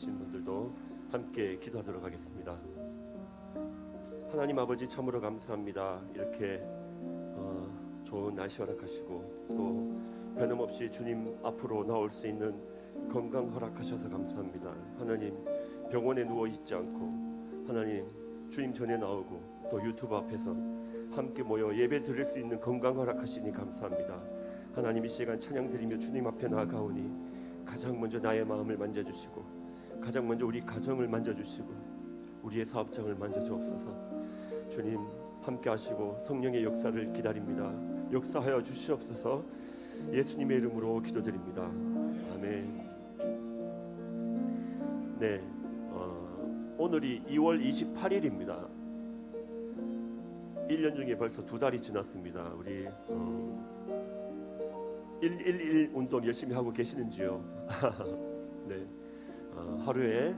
계신 분들도 함께 기도하도록 하겠습니다. 하나님 아버지, 참으로 감사합니다. 이렇게 좋은 날씨 허락하시고 또 변함없이 주님 앞으로 나올 수 있는 건강 허락하셔서 감사합니다. 하나님, 병원에 누워 있지 않고 하나님 주님 전에 나오고 또 유튜브 앞에서 함께 모여 예배 드릴 수 있는 건강 허락하시니 감사합니다. 하나님, 이 시간 찬양 드리며 주님 앞에 나아가오니 가장 먼저 나의 마음을 만져주시고 가장 먼저 우리 가정을 만져주시고 우리의 사업장을 만져주옵소서. 주님 함께 하시고 성령의 역사를 기다립니다. 역사하여 주시옵소서. 예수님의 이름으로 기도드립니다. 아멘. 네, 오늘이 2월 28일입니다. 1년 중에 벌써 2달이 지났습니다. 우리 111 운동 열심히 하고 계시는지요? 네, 하루에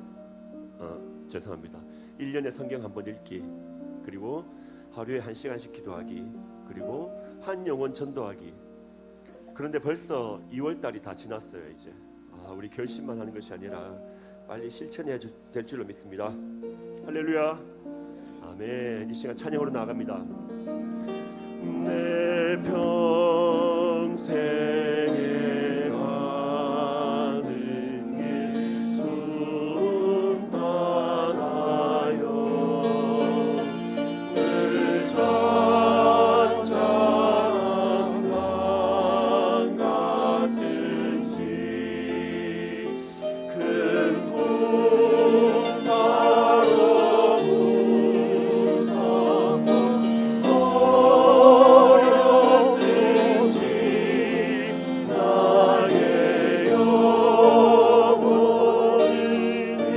죄송합니다. 1년에 성경 한번 읽기, 그리고 하루에 1시간씩 기도하기, 그리고 한 영혼 전도하기. 그런데 벌써 2월달이 다 지났어요. 이제 우리 결심만 하는 것이 아니라 빨리 실천해야 될 줄로 믿습니다. 할렐루야, 아멘. 이 시간 찬양으로 나아갑니다. 내 평생에 가는 길 순탄하여 늘 잔잔한 강 같은지 큰 풍파로 무섭고 어렵든지 나의 영혼은 늘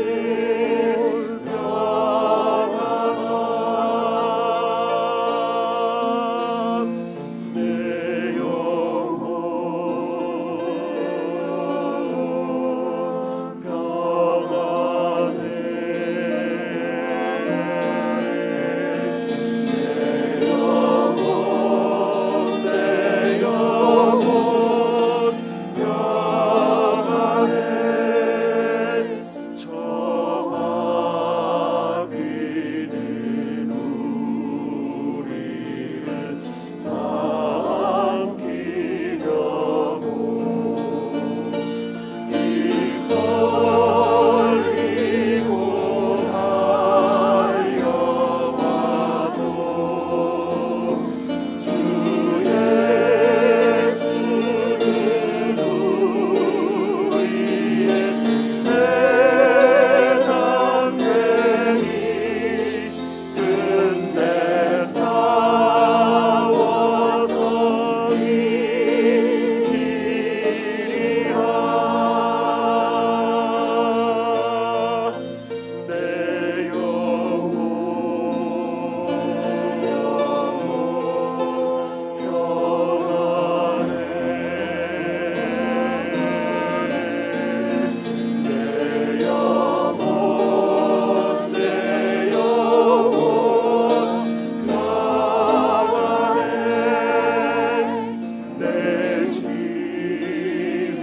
평안하다. 내 영혼 평안해. 내 영혼 평안해. 정하기는 우리를 삼키려고 입 벌리고 달려가도 주 예수는 우리의 대장되니 끝내 싸워서 이기리라. 내 영혼 평안해. 내 영혼 평안해. 내 짐은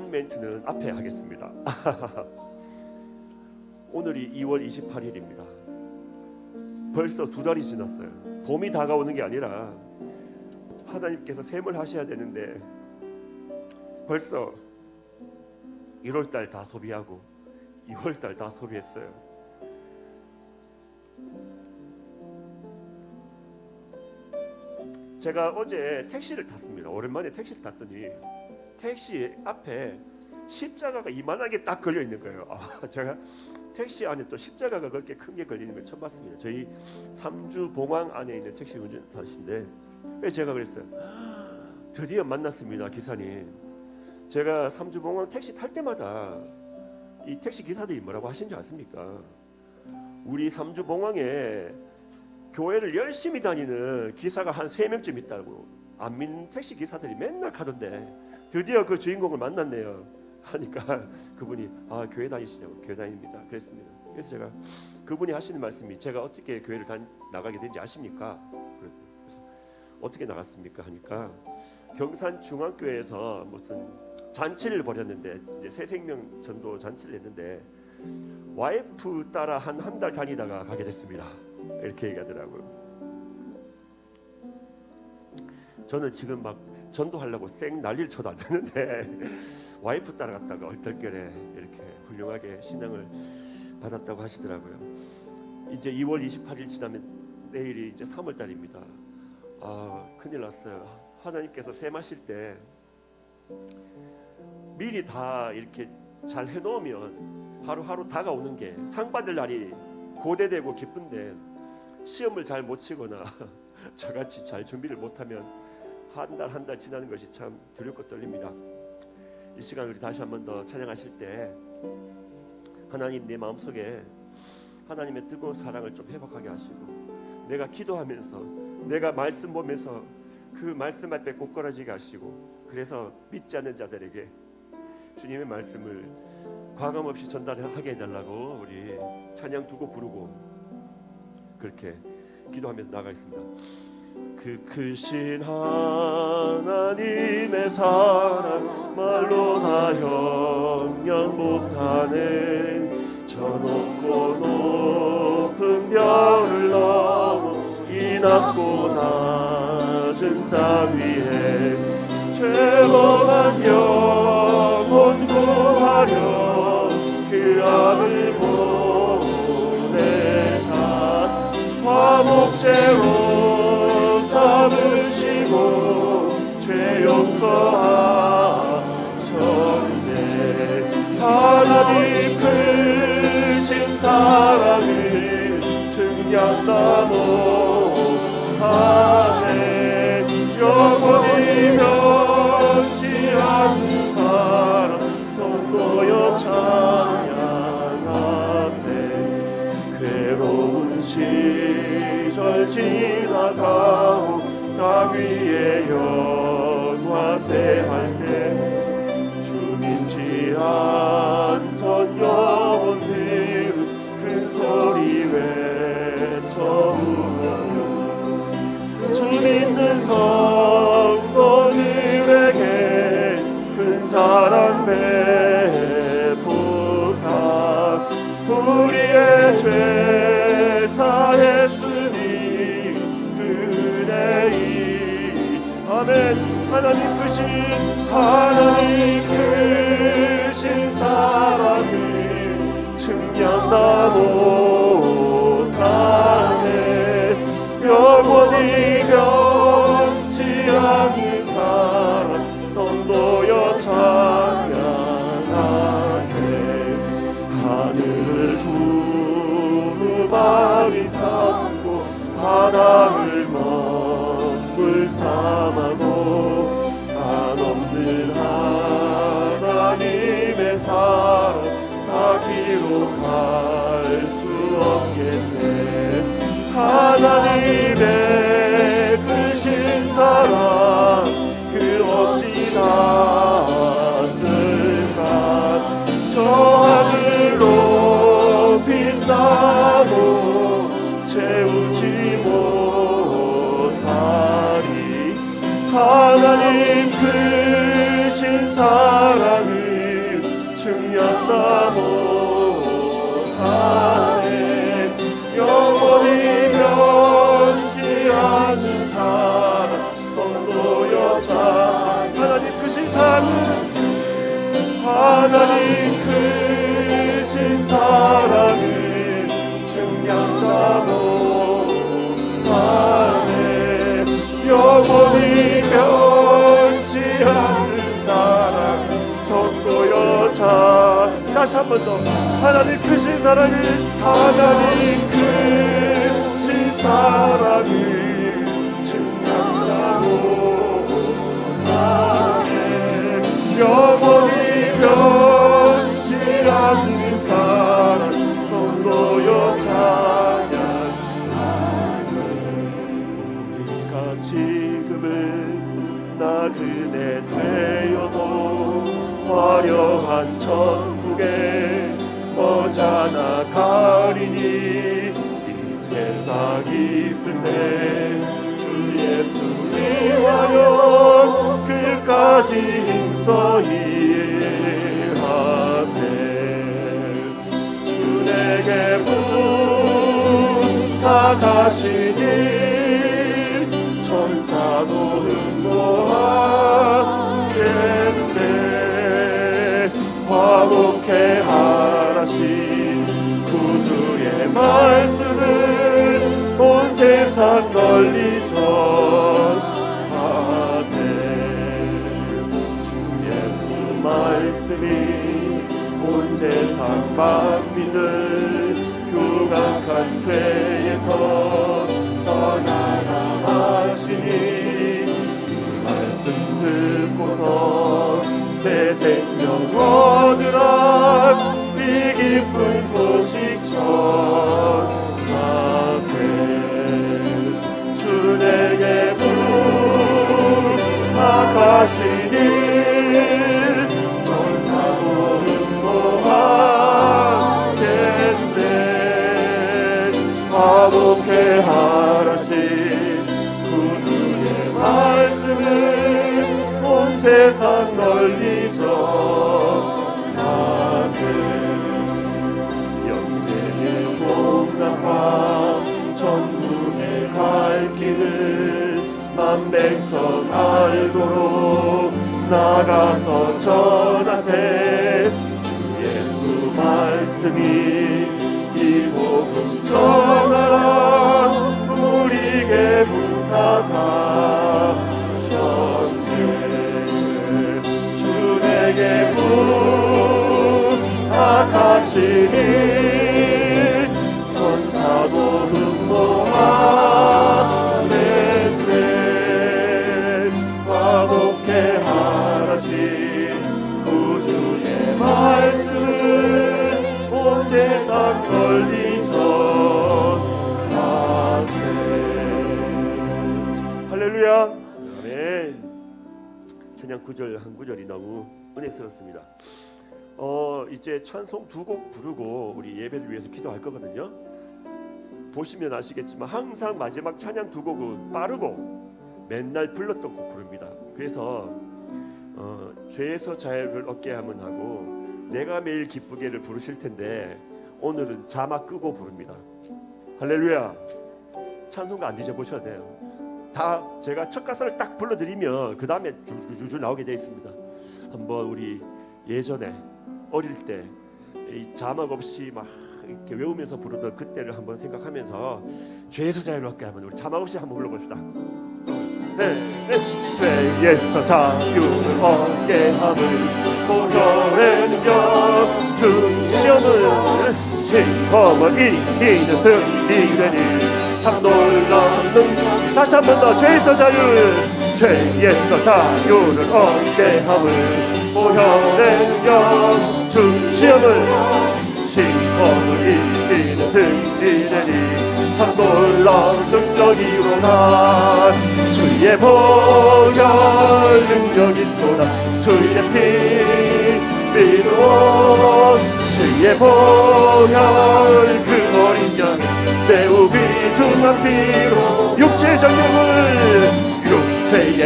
다음 멘트는 앞에 하겠습니다. 오늘이 2월 28일입니다. 벌써 2달이 지났어요. 봄이 다가오는 게 아니라 하나님께서 셈을 하셔야 되는데 벌써 1월달 다 소비하고 2월달 다 소비했어요. 제가 어제 택시를 탔습니다. 오랜만에 택시를 탔더니 택시 앞에 십자가가 이만하게 딱 걸려 있는 거예요. 제가 택시 안에 또 십자가가 그렇게 큰 게 걸리는 걸 처음 봤습니다. 저희 삼주 봉황 안에 있는 택시 운전사신데 왜 제가 그랬어요. 드디어 만났습니다, 기사님. 제가 삼주 봉황 택시 탈 때마다 이 택시 기사들이 뭐라고 하시는 줄 아십니까? 우리 삼주 봉황에 교회를 열심히 다니는 기사가 한 3명쯤 있다고 안 믿는 택시 기사들이 맨날 가던데 드디어 그 주인공을 만났네요 하니까 그분이 교회 다니시냐고. 교회 다닙니다 그랬습니다. 그래서 제가 그분이 하시는 말씀이 제가 어떻게 교회를 나가게 된지 아십니까? 그래서 어떻게 나갔습니까? 하니까 경산중앙교회에서 무슨 잔치를 벌였는데 이제 새생명 전도 잔치를 했는데 와이프 따라 한 달 다니다가 가게 됐습니다. 이렇게 얘기하더라고요. 저는 지금 막 전도하려고 쌩 난리를 쳐도 안 되는데 와이프 따라갔다가 얼떨결에 이렇게 훌륭하게 신앙을 받았다고 하시더라고요. 이제 2월 28일 지나면 내일이 이제 3월달입니다. 큰일 났어요. 하나님께서 셈하실 때 미리 다 이렇게 잘 해놓으면 하루하루 다가오는 게 상 받을 날이 고대되고 기쁜데 시험을 잘 못 치거나 저같이 잘 준비를 못하면 한 달 지나는 것이 참 두렵고 떨립니다. 이 시간 우리 다시 한번 더 찬양하실 때 하나님 내 마음속에 하나님의 뜨거운 사랑을 좀 회복하게 하시고 내가 기도하면서 내가 말씀 보면서 그 말씀 앞에 곧걸어지게 하시고 그래서 믿지 않는 자들에게 주님의 말씀을 과감없이 전달하게 해달라고 우리 찬양 두고 부르고 그렇게 기도하면서 나가겠습니다. 그 크신 하나님의 사랑 말로 다 형량 못하는 저 높고 높은 별을 넘어 이 낮고 낮은 땅 위에 죄범한 영혼 구하려 그 아들 보내사 화목제로 삼으시고 죄 용서하셨네. 하나님 크신 사랑을 증량다 못하네. 영원히 변치 않는 사랑 손도여 찬양하세. 괴로운 시절 지나가고 땅 위에 영화세 할 때 주민치 않던 영혼들 큰 소리 외쳐우고 주 믿는 성도들에게 큰 사랑 베푸사 우리의 죄 사했으니 아멘. 하나님 크신 사랑을 증량다 못하네. 영원히 변치 않는 사랑 선도여 찬양하세. 하늘을 두루마리 삼고 바다를 먹물 삼아도 한없는 하나님의 사랑 다 기록할 수 없겠네. 하나님의 크신 사랑 그 어찌 닿을까. 저 하늘로 비싸도 채우지 못하리. 하나님 크신 사랑을 증량다 못하네. 영원히 변치 않는 사랑 선도 여자. 하나님 크신 사랑은, 하나님 크신 사랑은 증량다 못하네. 영원히 변치 않는 사랑 선도 여자. 다시 한 번 더. 하나님 크신 사랑은, 하나님 크신 사랑은 증량다 못하네. 영원히 변치 않는 사랑 선도여 찬양하세. 우리가 지금은 나그네 되어도 화려한 천국에 머지않아 가리니 이 세상 있을 때 주 예수 위하여 끝까지 힘써 일하세. 주 내게 부탁하신 일 천사도 흠모하겠네. 화목해 하라신 구주의 말씀을 온 세상 널리 전하세. 주 예수 말씀이 온 세상 만민을 흉악한 죄에서 떠나라 하시니 이 말씀 듣고서 새 생명 얻으라. 이 기쁜 소식 전하세. 주 내게 부탁하신 일 천사도 흠모하겠네. 화목해 하라신 구주의 말씀을 온 세상 널리 전하세. 영생의 복락과 천국에 갈 길을 만백성 알도록 나가서 전하세. 주 예수 말씀이 이 복음 전하라. 우리에게 부탁하셨네. 주 내게 부탁하신 일 천사도 흠모하겠네. 화목해 하라신 구주의 말씀을 온 세상 널리 전하세. 할렐루야. 아멘. 찬양 구절 한 구절이 너무 은혜스럽습니다. 이제 찬송 두 곡 부르고 우리 예배를 위해서 기도할 거거든요. 보시면 아시겠지만 항상 마지막 찬양 두 곡은 빠르고 맨날 불렀던 곡 부릅니다. 그래서 죄에서 자유를 얻게 하면 하고 내가 매일 기쁘게를 부르실 텐데 오늘은 자막 끄고 부릅니다. 할렐루야. 찬송가 안 뒤져보셔야 돼요. 다 제가 첫 가사를 딱 불러드리면 그 다음에 줄줄줄 나오게 되어 있습니다. 한번 우리 예전에 어릴 때 이 자막 없이 막 이렇게 외우면서 부르던 그때를 한번 생각하면서 죄에서 자유를 얻게 하면 우리 자막 없이 한번 불러봅시다. 셋, 넷. 죄에서 자유를 얻게 함을 보혈의 능력 주 시험을 시험을 이기는 승리되니 참 놀라운 능력. 다시 한 번 더. 죄에서 자유를 얻게 함을 보혈의 능력 주 시험을 이기는 승리되니 참 놀라운 능력이로다. 주의 보혈 능력이 있도다. 주의 피 믿어 주의 보혈 그 어린 양 매우 귀중한 피로 육체의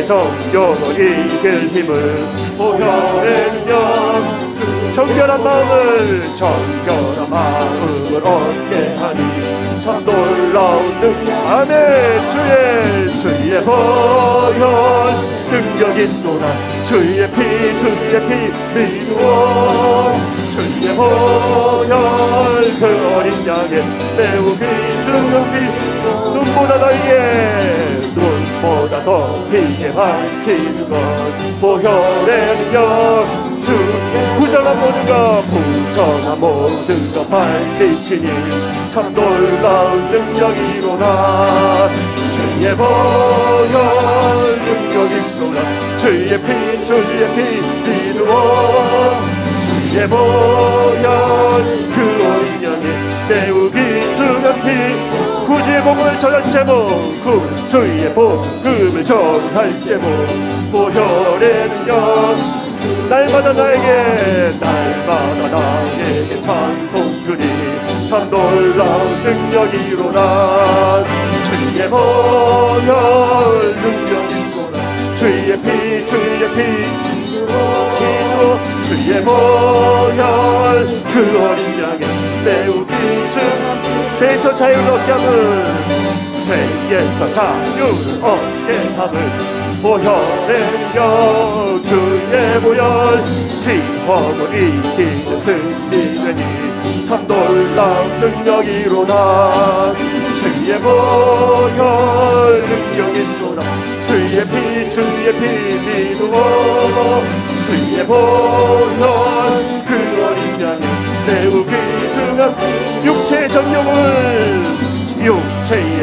정욕을 이길 힘을 보혈의 능력 주 정결한 마음을 얻게 하니 참 놀라운 능력. 아멘. 주의 보혈 능력 있도다. 주의 피 믿으오. 주의 보혈 그 어린 양의 매우 귀중한 피, 눈보다 더 희게 밝히는 것. 보혈의 능력, 주 부정한 모든 것 밝히시니 참 놀라운 능력이로다. 주의 보혈 능력 있도다. 주의 피 믿으오. 주의 보혈 그 어린 양의 매우 귀중한 피. 구주의 복음을 전할 제목, 주의 복음을 전할 제목. 보혈의 능력, 날마다 나에게 찬송 주니 참 놀라운 능력이로다. 주의 보혈 능력 있도다. 주의 피 믿으오. 주의 보혈 그 어린 양의 매우 귀중한 죄에서 자유를 얻게 함은, 죄에서 자유를 얻게 함은 보혈의 능력. 주의 보혈 시험을 이기는 승리되니 참 놀라운 능력이로다. 주의 보혈 능력 있도다. 주의 피 믿으오. 주의 보혈 그 어린 양의 매우 귀중한 육체의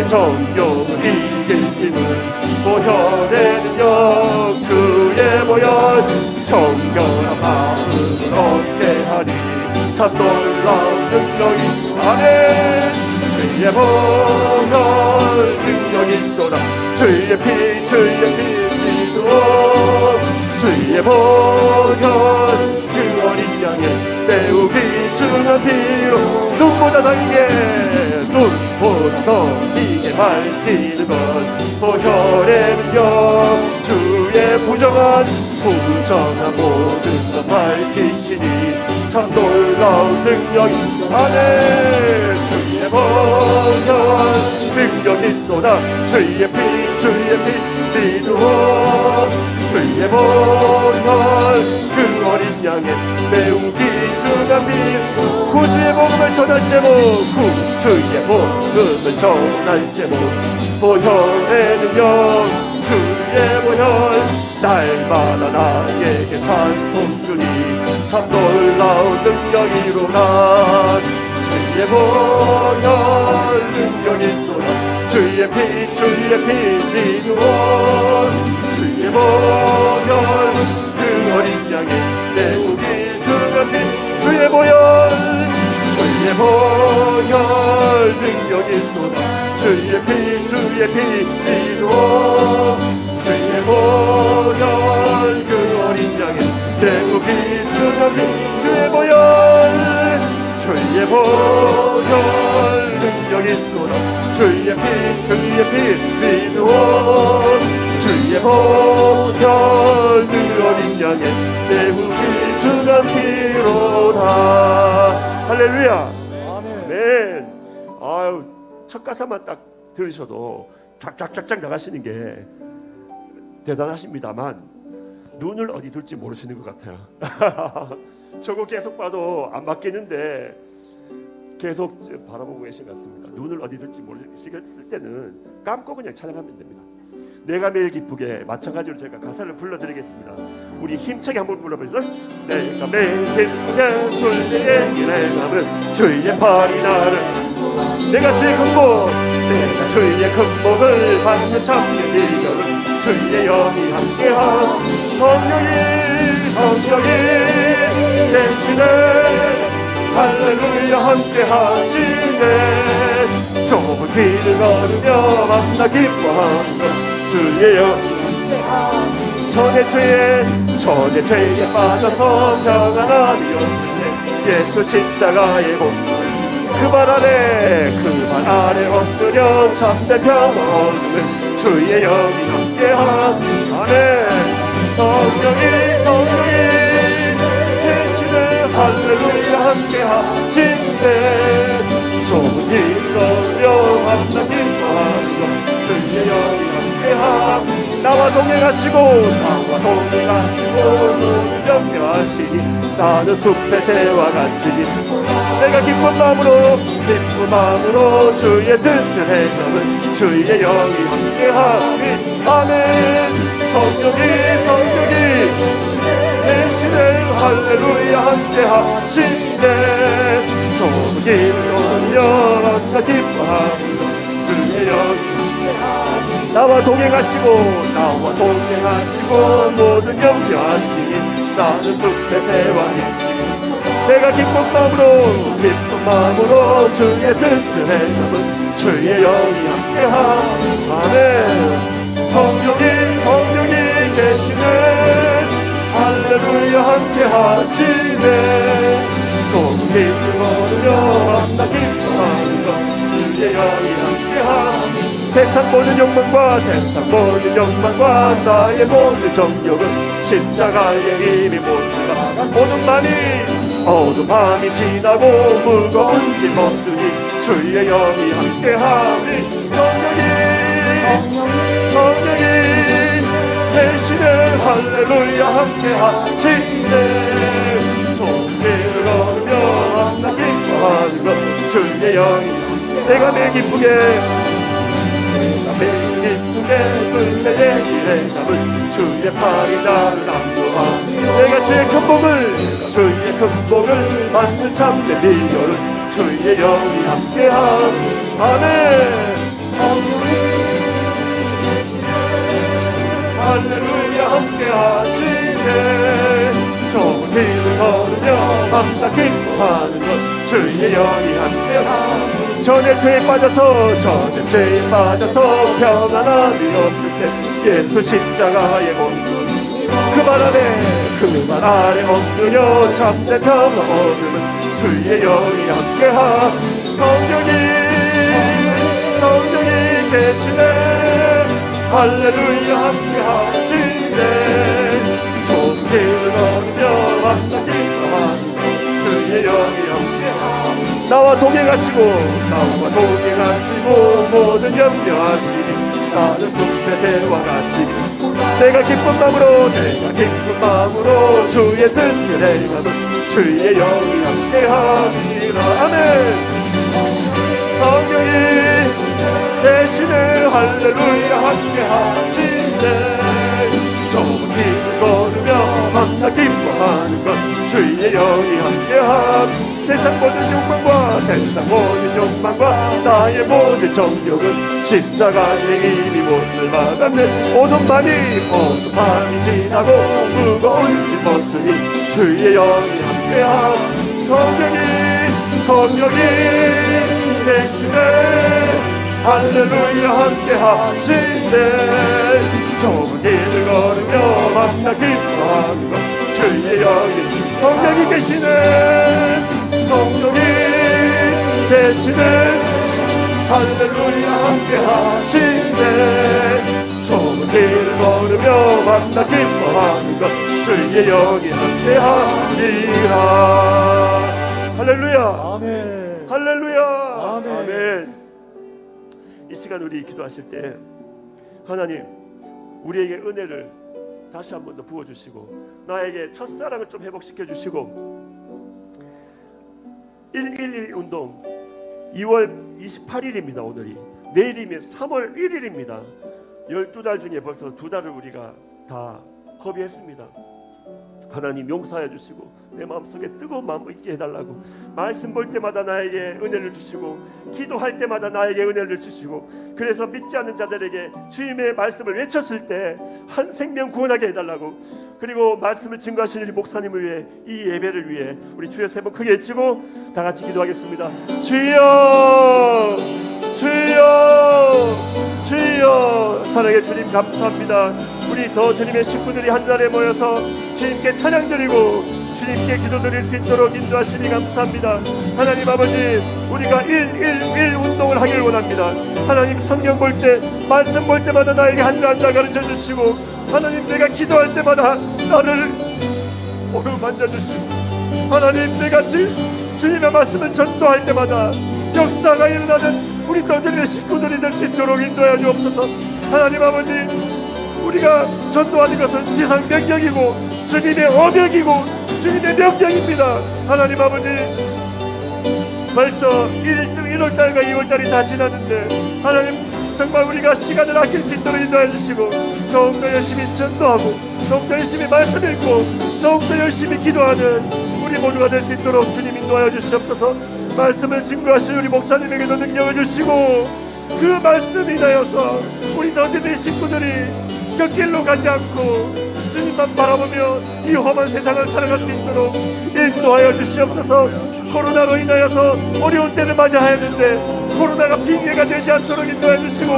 정욕을 이길 힘은 보혈의 능력. 주의 보혈 정결한 마음을 얻게 하니 참 놀라운 능력이. 아멘. 주의 보혈 능력 있도다. 주의 피 믿으오. 주의 보혈 그 어린 양의 매우 귀중한 피로 눈보다 더 희게 밝히는 것. 보혈의 능력, 주의 부정한 모든 것 밝히시니 참 놀라운 능력이. 아멘. 주의 보혈 능력 있도다. 주의 피 믿으오. 주의 보혈 그 어린 양의 매우 귀중한 피. 구주의 복음을 전할 제목, 구주의 복음을 전할 제목. 보혈의 능력, 주의 보혈 날마다 나에게 찬송 주니 참 놀라운 능력이로다. 주의 보혈 능력 있도다. 주의 피 믿으오. 주의 보혈 그 어린 양의 매우 귀중한 피. 주의 보혈 능력 있도다. 주의 피 믿으오. 주의 보혈 그 어린 양의 매우 귀중한 피. 주의 보혈 능력 있도다. 주의 피 믿으오. 주의 보혈 그 어린 양의 매우 귀중한 피로다. 할렐루야. 아멘. 아유, 첫 가사만 딱 들으셔도 쫙쫙쫙쫙 나가시는 게 대단하십니다만 눈을 어디 둘지 모르시는 것 같아요. 저거 계속 봐도 안 바뀌는데 계속 바라보고 계신 것 같습니다. 눈을 어디 둘지 모르시겠을 때는 감고 그냥 찬양하면 됩니다. 내가 매일 기쁘게. 마찬가지로 제가 가사를 불러드리겠습니다. 우리 힘차게 한번 불러보시죠. 내가 매일 기쁘게 술리의 길에 가면 주의 팔이 나를. 내가 주의 극복을 받는 참된 비결은 주의 영이 함께한 성령이 대신에 할렐루야 함께하시네. 좁은 길을 걸으며 만나 기뻐하는 주의 영이 전의 죄에 빠져서 평안함이었을 때 예수 십자가의 복 그 발 아래 엎드려 참된 평화 얻으면 주의 영이 함께한. 아멘. 성령이 대신에 나와 동행하시고 모든 염려하시니 나는 숲의 새와 같으니 내가 기쁜 마음으로 주의 뜻을 행함은 주의 영이 함께하니 아멘. 성령이 대신에 할렐루야 함께하시네. 좁은 길을 걸으며 만나 기뻐하며 주의 영이 나와 동행하시고 모든 염려하시니 나는 숲의 새와 같으니 내가 기쁜 마음으로 주의 뜻을 행함은 주의 영이 함께하니 아멘. 성령이 계시네. 할렐루야 함께하시네. 좁은 길을 걸으며 만나 기뻐하는 것 주의 영이 함께하니 세상 모든 욕망과 나의 모든 정욕은 십자가의 이미 못을 막아 모든 밤이 지나고 무거운 짐 없으니 주의 영이 함께하니 성령이 대신에 할렐루야 함께하시네. 좁은 길을 걸으며 만나 기뻐하는 것 주의 영이 내가 매일 기쁘게 쓸 때의 일에 남은 주의 팔이 나를 안보하니 내가 주의 큰 복을 받는 참된 비결은 주의 영이 함께하니 아멘. 할렐루야 함께하시네. 좁은 길을 걸으며 만나 기뻐하는 것 주의 영이 함께하니 전에 죄에 빠져서 평안함이 없을 때 예수 십자가의 몸 그 말 아래 엎드려 참된 평안 얻으면 주의 영이 함께하 성령이 계시네. 할렐루야 함께하시네. 좁은 길을 걸으며 만나 기뻐하는 주의 영이 함께하 나와 동행하시고 모든 염려하시니 나는 숲의 새와 같이 내가 기쁜 마음으로 주의 뜻을 행함은 주의 영이 함께함이라 아멘. 성령이 대신에 할렐루야 함께하시네. 좁은 길을 걸으며 만나 기뻐하는 것 주의 영이 함께함. 세상 모든 욕망과 나의 모든 정욕은 십자가의 이미 못을 막았네. 어두운 밤이 지나고 무거운 짐 벗으니 주의 영이 함께함. 성령이 대신에 할렐루야 함께하시네. 좁은 길을 걸으며 만나 기뻐하는 것 주의 영이 성령이 계시네. 할렐루야 함께하시네. 좁은 길을 걸으며 만나 기뻐하는 것 주의 영이 함께하리라. 할렐루야 아멘. 할렐루야 아멘. 아멘. 이 시간 우리 기도하실 때 하나님 우리에게 은혜를 다시 한 번 더 부어주시고 나에게 첫사랑을 좀 회복시켜 주시고 111 운동 2월 28일입니다. 오늘이 내일이면 3월 1일입니다. 12달 중에 벌써 2달을 우리가 다 허비했습니다. 하나님 용서해 주시고 내 마음속에 뜨거운 마음을 있게 해달라고 말씀 볼 때마다 나에게 은혜를 주시고 기도할 때마다 나에게 은혜를 주시고 그래서 믿지 않는 자들에게 주님의 말씀을 외쳤을 때 한 생명 구원하게 해달라고 그리고 말씀을 증거하시는 우리 목사님을 위해 이 예배를 위해 우리 주여 세 번 크게 외치고 다 같이 기도하겠습니다. 주여 주여 주여. 사랑의 주님 감사합니다. 우리 더 드림의 식구들이 한 자리에 모여서 주님께 찬양 드리고 주님께 기도 드릴 수 있도록 인도하시니 감사합니다. 하나님 아버지 우리가 111 운동을 하길 원합니다. 하나님 성경 볼 때 말씀 볼 때마다 나에게 한 자 한 자 가르쳐 주시고 하나님 내가 기도할 때마다 나를 어루만져 주시고 하나님 내가 주님의 말씀을 전도할 때마다 역사가 일어나는 우리 더 드림의 식구들이 될 수 있도록 인도해 주옵소서. 하나님 아버지 우리가 전도하는 것은 지상 명령이고 주님의 어명이고 주님의 명령입니다. 하나님 아버지, 벌써 1월달과 2월달이 다 지났는데 하나님, 정말 우리가 시간을 아낄 수 있도록 인도해 주시고 더욱더 열심히 전도하고 더욱더 열심히 말씀 읽고 더욱더 열심히 기도하는 우리 모두가 될 수 있도록 주님 인도하여 주시옵소서. 말씀을 증거하신 우리 목사님에게도 능력을 주시고 그 말씀이 되어서 우리 더듬이 식구들이 곁길로 가지 않고 주님만 바라보며 이 험한 세상을 살아갈 수 있도록 인도하여 주시옵소서. 코로나로 인하여서 어려운 때를 맞이하였는데 코로나가 핑계가 되지 않도록 인도해 주시고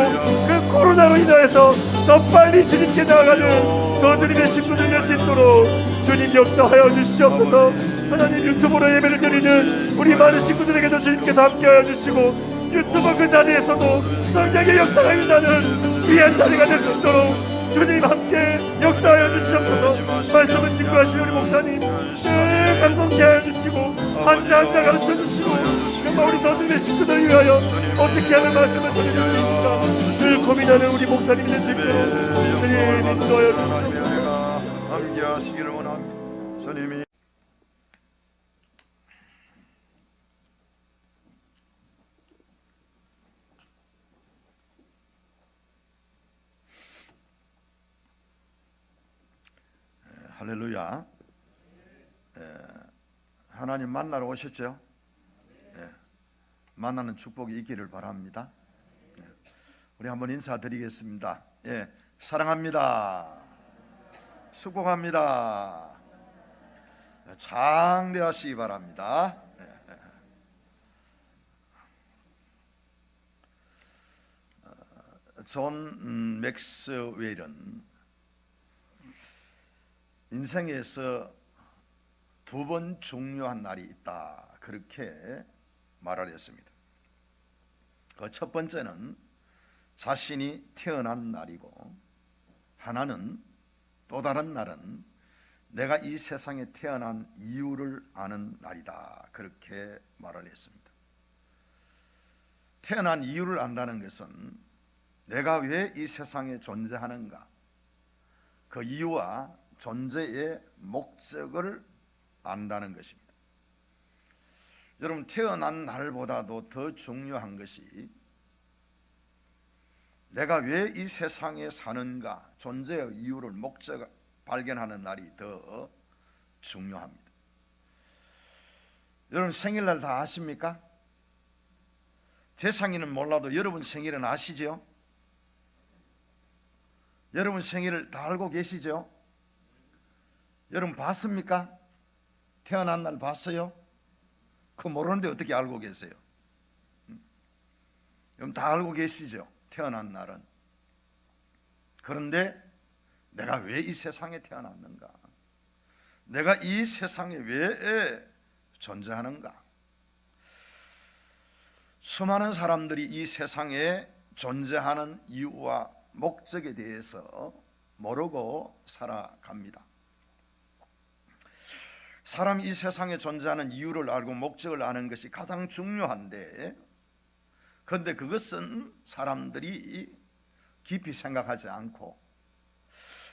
그 코로나로 인하여서 더 빨리 주님께 나아가는 더드림의 식구들이 될 수 있도록 주님 역사하여 주시옵소서. 하나님, 유튜브로 예배를 드리는 우리 많은 식구들에게도 주님께서 함께하여 주시고 유튜브 그 자리에서도 성령의 역사가 일어나는 귀한 자리가 될 수 있도록 주님 함께 역사하여 주시옵소서. 말씀을 증거하신 우리 목사님 늘 강건케 하여 주시고 한자 한자 가르쳐 주시고 정말 우리 더듬의 식구들을 위하여 어떻게 하면 말씀을 전해줄 수 있을까 늘 고민하는 우리 목사님이 될 수 있도록 주님 인도하여 주시옵소서. 함께하시기를 원합니다. 주님이 할렐루야. 하나님 만나러 오셨죠? 만나는 축복이 있기를 바랍니다. 우리 한번 인사드리겠습니다. 사랑합니다. 수고합니다. 장대하시기 바랍니다. 존 맥스웰은 인생에서 두 번 중요한 날이 있다, 그렇게 말을 했습니다. 그 첫 번째는 자신이 태어난 날이고, 하나는, 또 다른 날은 내가 이 세상에 태어난 이유를 아는 날이다, 그렇게 말을 했습니다. 태어난 이유를 안다는 것은 내가 왜 이 세상에 존재하는가, 그 이유와 존재의 목적을 안다는 것입니다. 여러분, 태어난 날보다도 더 중요한 것이 내가 왜 이 세상에 사는가, 존재의 이유를, 목적을 발견하는 날이 더 중요합니다. 여러분, 생일날 다 아십니까? 대상이는 몰라도 여러분 생일은 아시죠? 여러분 생일을 다 알고 계시죠? 여러분 봤습니까? 태어난 날 봤어요? 그거 모르는데 어떻게 알고 계세요? 여러분 다 알고 계시죠? 태어난 날은. 그런데 내가 왜 이 세상에 태어났는가? 내가 이 세상에 왜 존재하는가? 수많은 사람들이 이 세상에 존재하는 이유와 목적에 대해서 모르고 살아갑니다. 사람이 이 세상에 존재하는 이유를 알고 목적을 아는 것이 가장 중요한데, 그런데 그것은 사람들이 깊이 생각하지 않고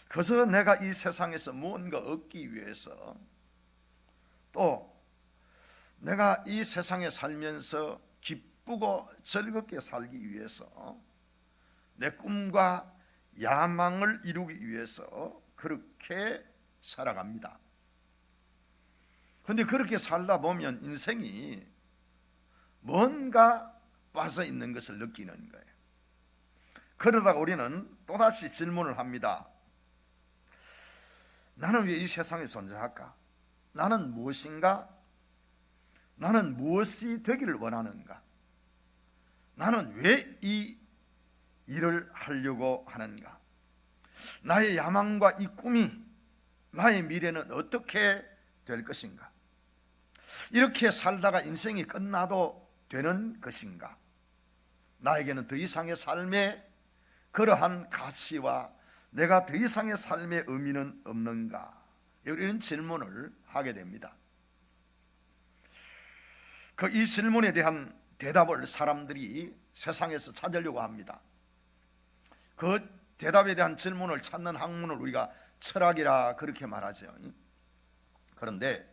그래서 내가 이 세상에서 무언가 얻기 위해서, 또 내가 이 세상에 살면서 기쁘고 즐겁게 살기 위해서, 내 꿈과 야망을 이루기 위해서 그렇게 살아갑니다. 그런데 그렇게 살다 보면 인생이 뭔가 빠져 있는 것을 느끼는 거예요. 그러다가 우리는 또다시 질문을 합니다. 나는 왜 이 세상에 존재할까? 나는 무엇인가? 나는 무엇이 되기를 원하는가? 나는 왜 이 일을 하려고 하는가? 나의 야망과 이 꿈이, 나의 미래는 어떻게 될 것인가? 이렇게 살다가 인생이 끝나도 되는 것인가? 나에게는 더 이상의 삶에 그러한 가치와 내가 더 이상의 삶의 의미는 없는가? 이런 질문을 하게 됩니다. 이 질문에 대한 대답을 사람들이 세상에서 찾으려고 합니다. 그 대답에 대한 질문을 찾는 학문을 우리가 철학이라 그렇게 말하죠. 그런데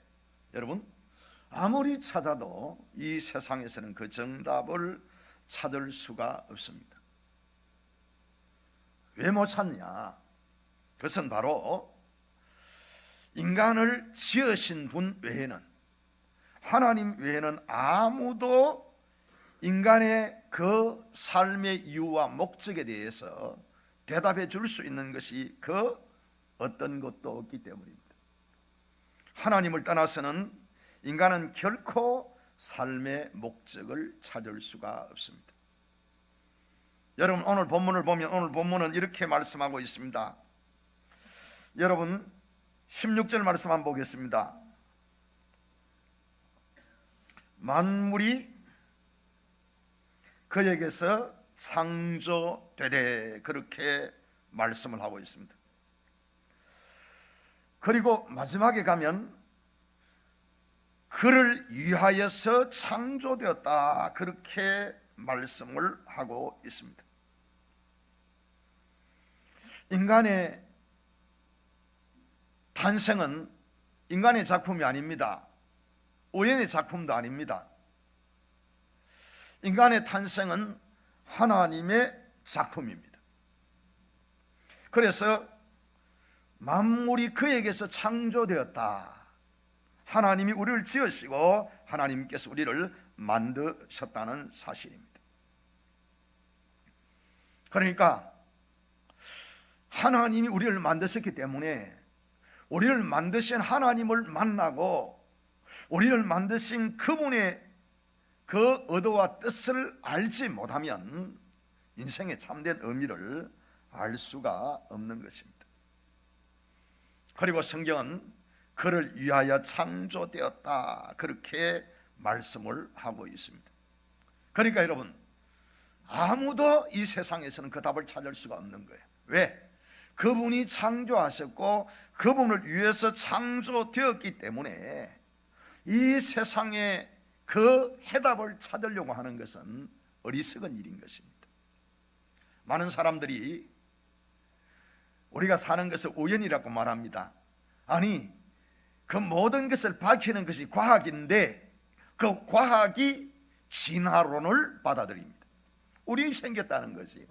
여러분, 아무리 찾아도 이 세상에서는 그 정답을 찾을 수가 없습니다. 왜 못 찾냐? 그것은 바로 인간을 지으신 분 외에는, 하나님 외에는 아무도 인간의 그 삶의 이유와 목적에 대해서 대답해 줄 수 있는 것이 그 어떤 것도 없기 때문입니다. 하나님을 떠나서는 인간은 결코 삶의 목적을 찾을 수가 없습니다. 여러분, 오늘 본문을 보면 오늘 본문은 이렇게 말씀하고 있습니다. 여러분 16절 말씀 한번 보겠습니다. 만물이 그에게서 창조되되, 그렇게 말씀을 하고 있습니다. 그리고 마지막에 가면 그를 위하여서 창조되었다, 그렇게 말씀을 하고 있습니다. 인간의 탄생은 인간의 작품이 아닙니다. 우연의 작품도 아닙니다. 인간의 탄생은 하나님의 작품입니다. 그래서 만물이 그에게서 창조되었다. 하나님이 우리를 지으시고 하나님께서 우리를 만드셨다는 사실입니다. 그러니까 하나님이 우리를 만드셨기 때문에 우리를 만드신 하나님을 만나고 우리를 만드신 그분의 그 의도와 뜻을 알지 못하면 인생의 참된 의미를 알 수가 없는 것입니다. 그리고 성경은 그를 위하여 창조되었다, 그렇게 말씀을 하고 있습니다. 그러니까 여러분, 아무도 이 세상에서는 그 답을 찾을 수가 없는 거예요. 왜? 그분이 창조하셨고 그분을 위해서 창조되었기 때문에 이 세상에 그 해답을 찾으려고 하는 것은 어리석은 일인 것입니다. 많은 사람들이 우리가 사는 것을 우연이라고 말합니다. 아니, 그 모든 것을 밝히는 것이 과학인데 그 과학이 진화론을 받아들입니다. 우연이 생겼다는 것이요.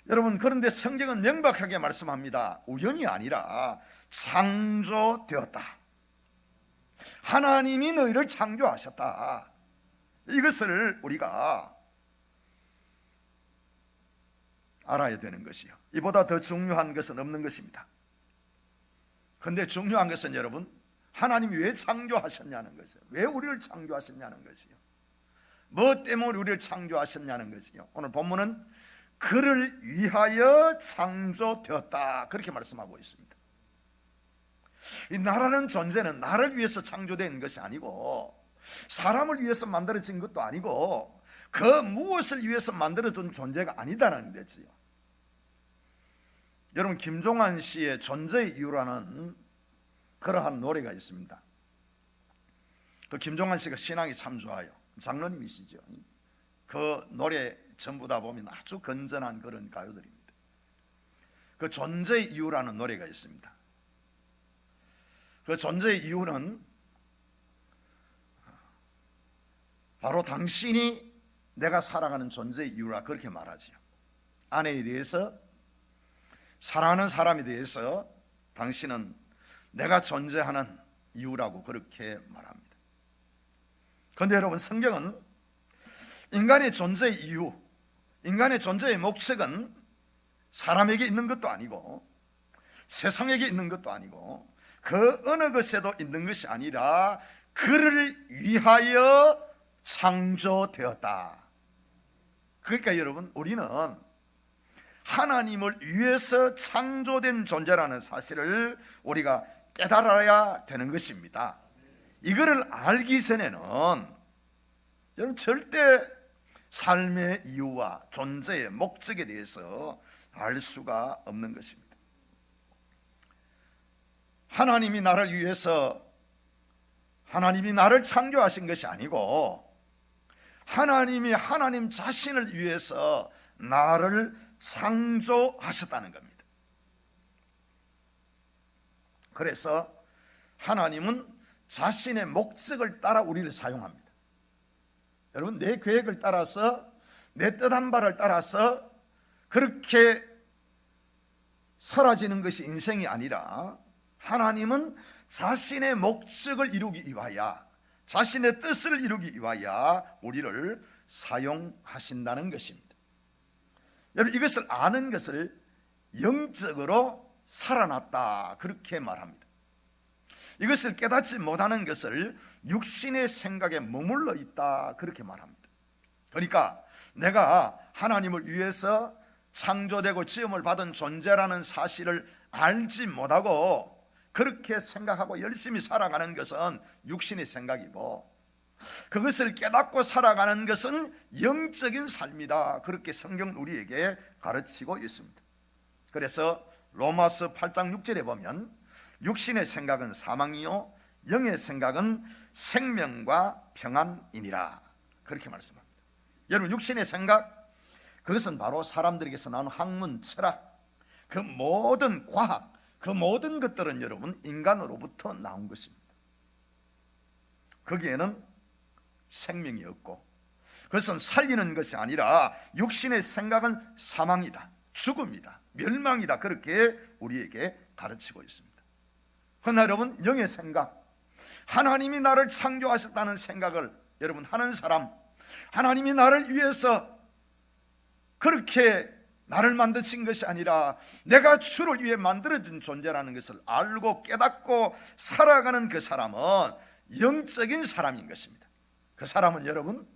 여러분, 그런데 성경은 명백하게 말씀합니다. 우연이 아니라 창조되었다. 하나님이 너희를 창조하셨다. 이것을 우리가 알아야 되는 것이요. 이보다 더 중요한 것은 없는 것입니다. 그런데 중요한 것은 여러분, 하나님이 왜 창조하셨냐는 것이요. 왜 우리를 창조하셨냐는 것이요. 뭐 때문에 우리를 창조하셨냐는 것이요. 오늘 본문은 그를 위하여 창조되었다, 그렇게 말씀하고 있습니다. 이 나라는 존재는 나를 위해서 창조된 것이 아니고 사람을 위해서 만들어진 것도 아니고 그 무엇을 위해서 만들어진 존재가 아니다라는 거지요. 여러분, 김종환 씨의 존재의 이유라는 그러한 노래가 있습니다. 그 김종환 씨가 신앙이 참 좋아요. 장로님이시죠. 그 노래 전부 다 보면 아주 건전한 그런 가요들입니다. 그 존재의 이유라는 노래가 있습니다. 그 존재의 이유는 바로 당신이 내가 살아가는 존재의 이유라, 그렇게 말하지요. 아내에 대해서, 사랑하는 사람에 대해서 당신은 내가 존재하는 이유라고 그렇게 말합니다. 그런데 여러분, 성경은 인간의 존재의 이유, 인간의 존재의 목적은 사람에게 있는 것도 아니고 세상에게 있는 것도 아니고 그 어느 것에도 있는 것이 아니라 그를 위하여 창조되었다. 그러니까 여러분, 우리는 하나님을 위해서 창조된 존재라는 사실을 우리가 깨달아야 되는 것입니다. 이거를 알기 전에는 여러분 절대 삶의 이유와 존재의 목적에 대해서 알 수가 없는 것입니다. 하나님이 나를 위해서, 하나님이 나를 창조하신 것이 아니고 하나님이 하나님 자신을 위해서 나를 창조하셨다는 겁니다. 그래서 하나님은 자신의 목적을 따라 우리를 사용합니다. 여러분, 내 계획을 따라서, 내 뜻한 바를 따라서 그렇게 사라지는 것이 인생이 아니라, 하나님은 자신의 목적을 이루기 위하여, 자신의 뜻을 이루기 위하여 우리를 사용하신다는 것입니다. 여러분, 이것을 아는 것을 영적으로 살아났다, 그렇게 말합니다. 이것을 깨닫지 못하는 것을 육신의 생각에 머물러 있다, 그렇게 말합니다. 그러니까 내가 하나님을 위해서 창조되고 지음을 받은 존재라는 사실을 알지 못하고 그렇게 생각하고 열심히 살아가는 것은 육신의 생각이고, 그것을 깨닫고 살아가는 것은 영적인 삶이다, 그렇게 성경은 우리에게 가르치고 있습니다. 그래서 로마서 8장 6절에 보면 육신의 생각은 사망이요 영의 생각은 생명과 평안이니라, 그렇게 말씀합니다. 여러분, 육신의 생각, 그것은 바로 사람들에게서 나오는 학문, 철학, 그 모든 과학, 그 모든 것들은 여러분 인간으로부터 나온 것입니다. 거기에는 생명이 없고, 그것은 살리는 것이 아니라 육신의 생각은 사망이다, 죽음이다, 멸망이다, 그렇게 우리에게 가르치고 있습니다. 그러나 여러분, 영의 생각, 하나님이 나를 창조하셨다는 생각을 여러분 하는 사람, 하나님이 나를 위해서 그렇게 나를 만드신 것이 아니라 내가 주를 위해 만들어진 존재라는 것을 알고 깨닫고 살아가는 그 사람은 영적인 사람인 것입니다. 그 사람은 여러분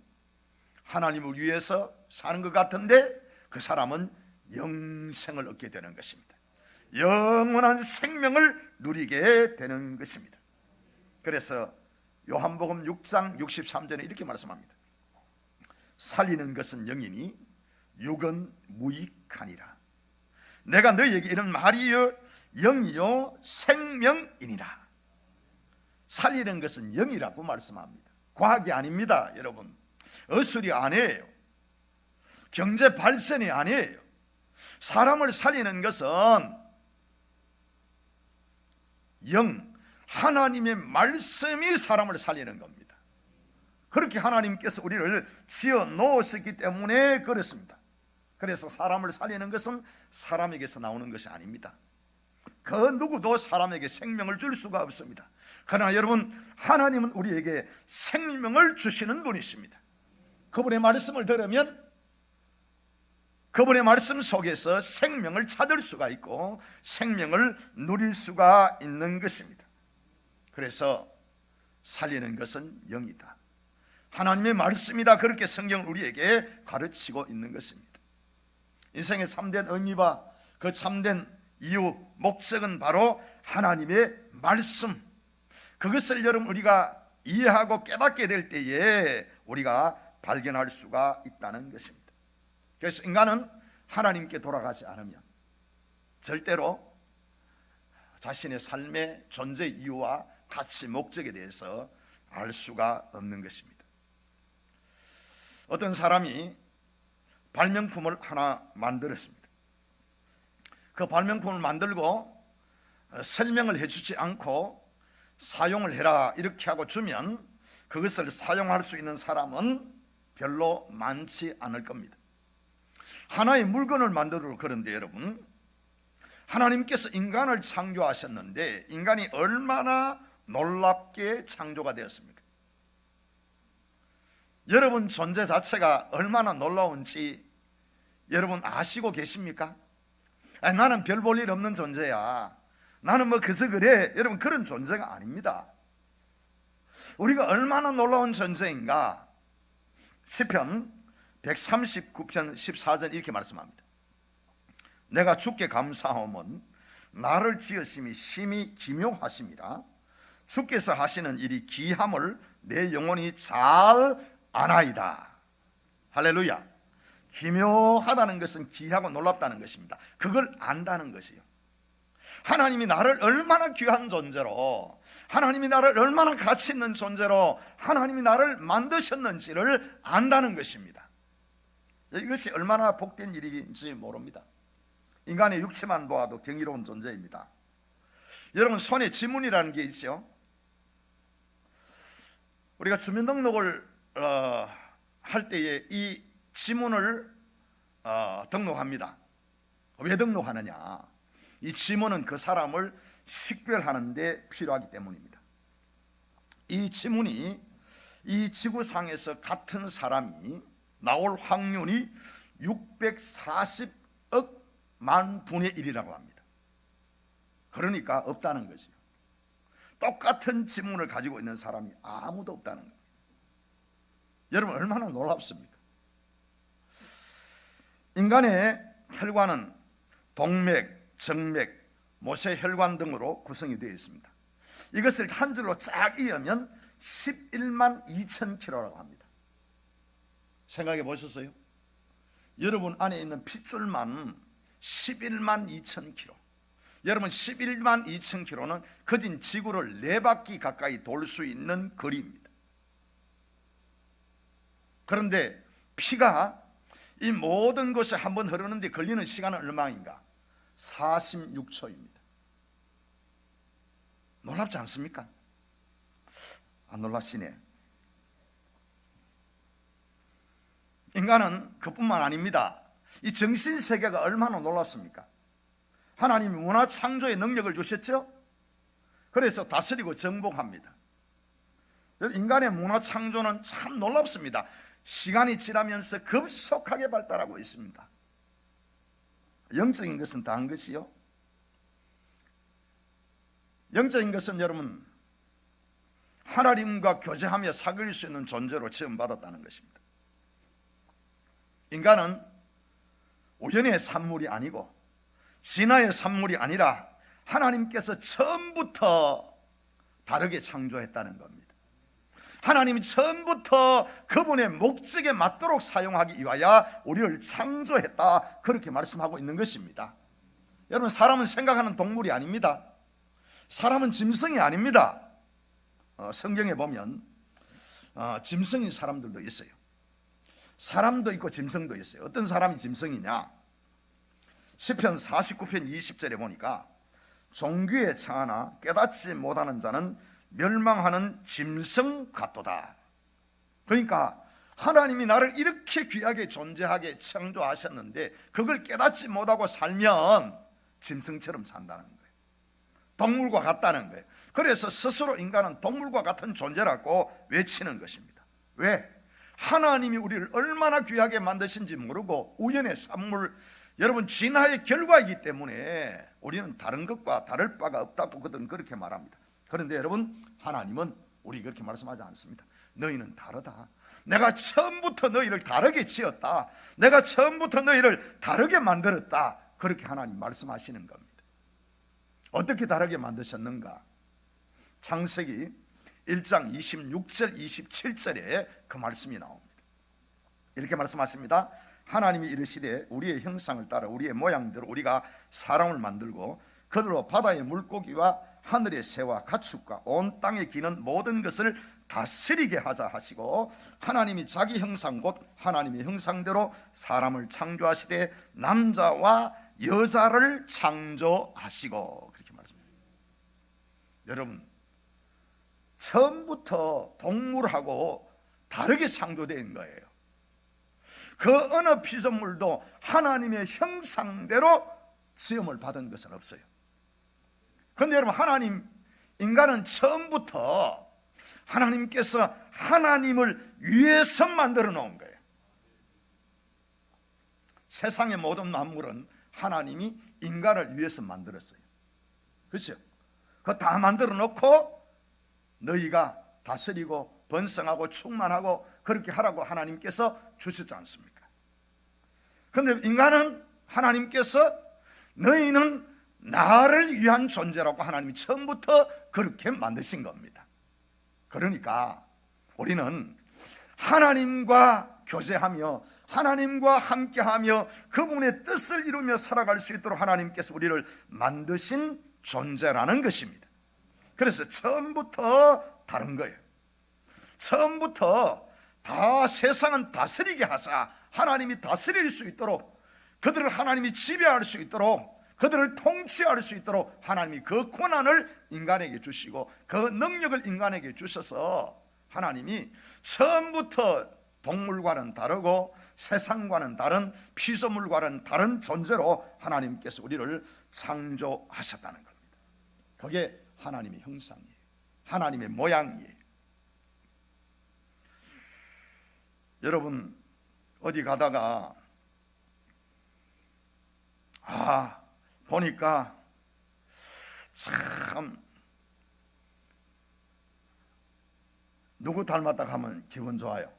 하나님을 위해서 사는 것 같은데 그 사람은 영생을 얻게 되는 것입니다. 영원한 생명을 누리게 되는 것입니다. 그래서 요한복음 6장 63절에 이렇게 말씀합니다. 살리는 것은 영이니 육은 무익하니라. 내가 너희에게 이런 말이여 영이요 생명이니라. 살리는 것은 영이라고 말씀합니다. 과학이 아닙니다. 여러분, 어술이 아니에요. 경제 발전이 아니에요. 사람을 살리는 것은 영, 하나님의 말씀이 사람을 살리는 겁니다. 그렇게 하나님께서 우리를 지어 놓으셨기 때문에 그렇습니다. 그래서 사람을 살리는 것은 사람에게서 나오는 것이 아닙니다. 그 누구도 사람에게 생명을 줄 수가 없습니다. 그러나 여러분, 하나님은 우리에게 생명을 주시는 분이십니다. 그분의 말씀을 들으면 그분의 말씀 속에서 생명을 찾을 수가 있고 생명을 누릴 수가 있는 것입니다. 그래서 살리는 것은 영이다, 하나님의 말씀이다, 그렇게 성경은 우리에게 가르치고 있는 것입니다. 인생의 참된 의미와 그 참된 이유, 목적은 바로 하나님의 말씀, 그것을 여러분 우리가 이해하고 깨닫게 될 때에 우리가 발견할 수가 있다는 것입니다. 그래서 인간은 하나님께 돌아가지 않으면 절대로 자신의 삶의 존재 이유와 가치, 목적에 대해서 알 수가 없는 것입니다. 어떤 사람이 발명품을 하나 만들었습니다. 그 발명품을 만들고 설명을 해주지 않고 사용을 해라 이렇게 하고 주면 그것을 사용할 수 있는 사람은 별로 많지 않을 겁니다. 하나의 물건을 만들어 그런데 여러분, 하나님께서 인간을 창조하셨는데 인간이 얼마나 놀랍게 창조가 되었습니까? 여러분 존재 자체가 얼마나 놀라운지 여러분 아시고 계십니까? 아니, 나는 별 볼 일 없는 존재야, 나는 뭐 그저 그래, 여러분 그런 존재가 아닙니다. 우리가 얼마나 놀라운 존재인가. 시편 139편 14절 이렇게 말씀합니다. 내가 주께 감사하오면 나를 지으심이 심히 기묘하심이라. 주께서 하시는 일이 기함을 내 영혼이 잘 아나이다. 할렐루야. 기묘하다는 것은 기하고 놀랍다는 것입니다. 그걸 안다는 것이요. 하나님이 나를 얼마나 귀한 존재로, 하나님이 나를 얼마나 가치 있는 존재로 하나님이 나를 만드셨는지를 안다는 것입니다. 이것이 얼마나 복된 일인지 모릅니다. 인간의 육체만 보아도 경이로운 존재입니다. 여러분, 손에 지문이라는 게 있죠. 우리가 주민등록을 할 때에 이 지문을 등록합니다. 왜 등록하느냐? 이 지문은 그 사람을 식별하는 데 필요하기 때문입니다. 이 지문이 이 지구상에서 같은 사람이 나올 확률이 640억 만 분의 1이라고 합니다. 그러니까 없다는 거죠. 똑같은 지문을 가지고 있는 사람이 아무도 없다는 거예요. 여러분, 얼마나 놀랍습니까? 인간의 혈관은 동맥, 정맥, 모세혈관 등으로 구성이 되어 있습니다. 이것을 한 줄로 쫙 이으면 11만 2천 킬로라고 합니다. 생각해 보셨어요? 여러분 안에 있는 핏줄만 11만 2천 킬로. 여러분, 11만 2천 킬로는 거진 지구를 4바퀴 가까이 돌 수 있는 거리입니다. 그런데 피가 이 모든 것에 한번 흐르는데 걸리는 시간은 얼마인가? 46초입니다. 놀랍지 않습니까? 안 놀라시네. 인간은 그뿐만 아닙니다. 이 정신세계가 얼마나 놀랍습니까? 하나님이 문화 창조의 능력을 주셨죠? 그래서 다스리고 정복합니다. 인간의 문화 창조는 참 놀랍습니다. 시간이 지나면서 급속하게 발달하고 있습니다. 영적인 것은 다른 것이요, 영적인 것은 여러분 하나님과 교제하며 사귈 수 있는 존재로 체험받았다는 것입니다. 인간은 우연의 산물이 아니고 진화의 산물이 아니라 하나님께서 처음부터 다르게 창조했다는 겁니다. 하나님이 처음부터 그분의 목적에 맞도록 사용하기 위하여 우리를 창조했다, 그렇게 말씀하고 있는 것입니다. 여러분, 사람은 생각하는 동물이 아닙니다. 사람은 짐승이 아닙니다. 성경에 보면 짐승인 사람들도 있어요. 사람도 있고 짐승도 있어요. 어떤 사람이 짐승이냐? 시편 49편 20절에 보니까 종귀에 처하나 깨닫지 못하는 자는 멸망하는 짐승 같도다. 그러니까 하나님이 나를 이렇게 귀하게 존재하게 창조하셨는데 그걸 깨닫지 못하고 살면 짐승처럼 산다는 거예요. 동물과 같다는 거예요. 그래서 스스로 인간은 동물과 같은 존재라고 외치는 것입니다. 왜? 하나님이 우리를 얼마나 귀하게 만드신지 모르고 우연의 산물, 여러분 진화의 결과이기 때문에 우리는 다른 것과 다를 바가 없다고 그들은 그렇게 말합니다. 그런데 여러분, 하나님은 우리 그렇게 말씀하지 않습니다. 너희는 다르다. 내가 처음부터 너희를 다르게 지었다. 내가 처음부터 너희를 다르게 만들었다. 그렇게 하나님 말씀하시는 겁니다. 어떻게 다르게 만드셨는가? 창세기 1장 26절 27절에 그 말씀이 나옵니다. 이렇게 말씀하십니다. 하나님이 이르시되 우리의 형상을 따라 우리의 모양대로 우리가 사람을 만들고 그들로 바다의 물고기와 하늘의 새와 가축과 온 땅에 기는 모든 것을 다스리게 하자 하시고, 하나님이 자기 형상 곧 하나님의 형상대로 사람을 창조하시되 남자와 여자를 창조하시고, 그렇게 말씀합니다. 여러분, 처음부터 동물하고 다르게 창조된 거예요. 그 어느 피조물도 하나님의 형상대로 지음을 받은 것은 없어요. 그런데 여러분, 하나님, 인간은 처음부터 하나님께서 하나님을 위해서 만들어 놓은 거예요. 세상의 모든 만물은 하나님이 인간을 위해서 만들었어요. 그렇죠? 그거 다 만들어 놓고 너희가 다스리고 번성하고 충만하고 그렇게 하라고 하나님께서 주셨지 않습니까? 그런데 인간은 하나님께서 너희는 나를 위한 존재라고 하나님이 처음부터 그렇게 만드신 겁니다. 그러니까 우리는 하나님과 교제하며 하나님과 함께하며 그분의 뜻을 이루며 살아갈 수 있도록 하나님께서 우리를 만드신 존재라는 것입니다. 그래서 처음부터 다른 거예요. 처음부터 다 세상은 다스리게 하사 하나님이 다스릴 수 있도록, 그들을 하나님이 지배할 수 있도록, 그들을 통치할 수 있도록 하나님이 그 권한을 인간에게 주시고 그 능력을 인간에게 주셔서 하나님이 처음부터 동물과는 다르고 세상과는 다른, 피조물과는 다른 존재로 하나님께서 우리를 창조하셨다는 겁니다. 그게 하나님의 형상이에요. 하나님의 모양이에요. 여러분 어디 가다가 보니까 참 누구 닮았다 하면 기분 좋아요.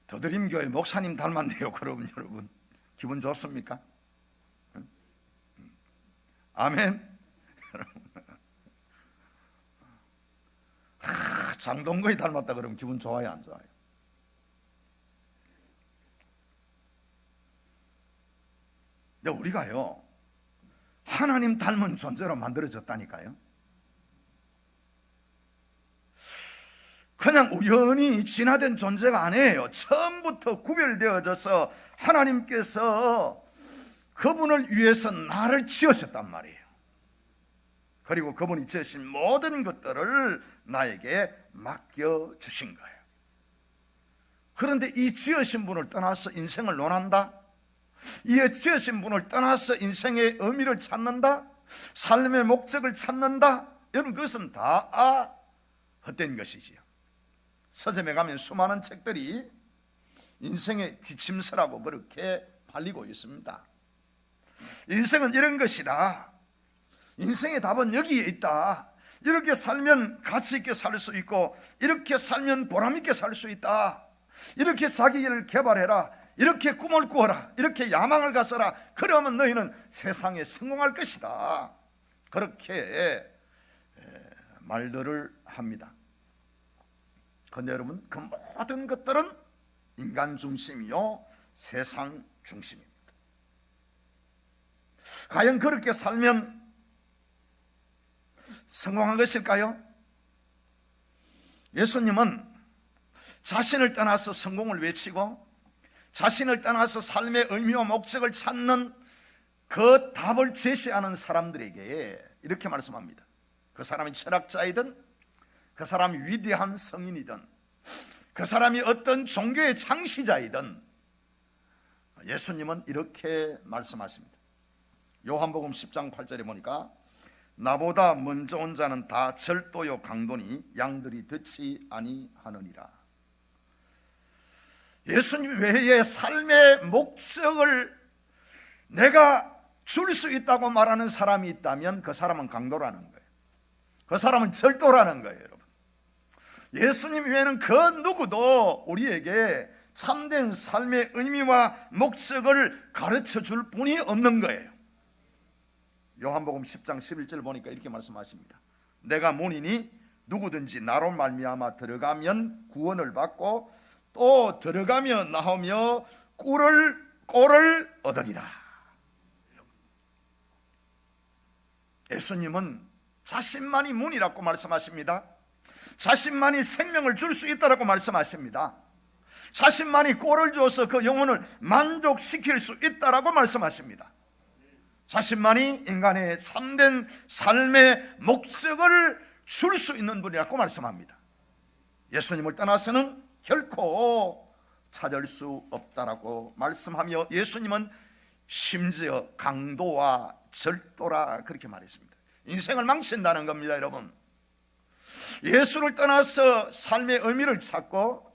더드림교회 목사님 닮았네요. 그러면 여러분 기분 좋습니까? 아멘. 장동건이 닮았다 그러면 기분 좋아요, 안 좋아요? 근데 우리가요 하나님 닮은 존재로 만들어졌다니까요. 그냥 우연히 진화된 존재가 아니에요. 처음부터 구별되어져서 하나님께서 그분을 위해서 나를 지으셨단 말이에요. 그리고 그분이 지으신 모든 것들을 나에게 맡겨주신 거예요. 그런데 이 지으신 분을 떠나서 인생을 논한다? 이 지으신 분을 떠나서 인생의 의미를 찾는다? 삶의 목적을 찾는다? 여러분 그것은 다 헛된 것이지요. 서점에 가면 수많은 책들이 인생의 지침서라고 그렇게 팔리고 있습니다. 인생은 이런 것이다. 인생의 답은 여기에 있다. 이렇게 살면 가치 있게 살 수 있고 이렇게 살면 보람 있게 살 수 있다. 이렇게 자기를 개발해라. 이렇게 꿈을 꾸어라. 이렇게 야망을 가져라. 그러면 너희는 세상에 성공할 것이다. 그렇게 말들을 합니다. 그런데 여러분 그 모든 것들은 인간 중심이요 세상 중심입니다. 과연 그렇게 살면 성공한 것일까요? 예수님은 자신을 떠나서 성공을 외치고 자신을 떠나서 삶의 의미와 목적을 찾는 그 답을 제시하는 사람들에게 이렇게 말씀합니다. 그 사람이 철학자이든 그 사람이 위대한 성인이든 그 사람이 어떤 종교의 창시자이든 예수님은 이렇게 말씀하십니다. 요한복음 10장 8절에 보니까 나보다 먼저 온 자는 다 절도요 강도니 양들이 듣지 아니하느니라. 예수님 외에 삶의 목적을 내가 줄 수 있다고 말하는 사람이 있다면 그 사람은 강도라는 거예요. 그 사람은 절도라는 거예요. 여러분 예수님 외에는 그 누구도 우리에게 참된 삶의 의미와 목적을 가르쳐 줄 분이 없는 거예요. 요한복음 10장 11절 보니까 이렇게 말씀하십니다. 내가 문이니 누구든지 나로 말미암아 들어가면 구원을 받고 또 들어가며 나오며 꼴을 얻으리라. 예수님은 자신만이 문이라고 말씀하십니다. 자신만이 생명을 줄 수 있다라고 말씀하십니다. 자신만이 꼴을 주어서 그 영혼을 만족시킬 수 있다라고 말씀하십니다. 자신만이 인간의 참된 삶의 목적을 줄 수 있는 분이라고 말씀합니다. 예수님을 떠나서는 결코 찾을 수 없다라고 말씀하며 예수님은 심지어 강도와 절도라 그렇게 말했습니다. 인생을 망친다는 겁니다. 여러분 예수를 떠나서 삶의 의미를 찾고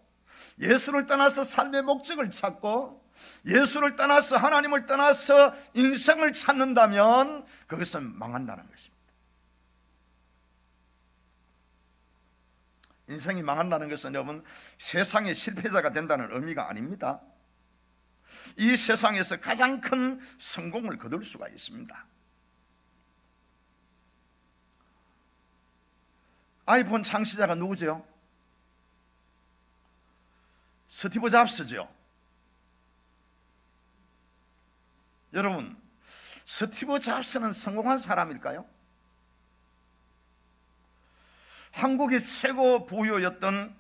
예수를 떠나서 삶의 목적을 찾고 예수를 떠나서 하나님을 떠나서 인생을 찾는다면 그것은 망한다는 것입니다. 인생이 망한다는 것은 여러분 세상의 실패자가 된다는 의미가 아닙니다. 이 세상에서 가장 큰 성공을 거둘 수가 있습니다. 아이폰 창시자가 누구죠? 스티브 잡스죠. 여러분 스티브 잡스는 성공한 사람일까요? 한국의 최고 부유였던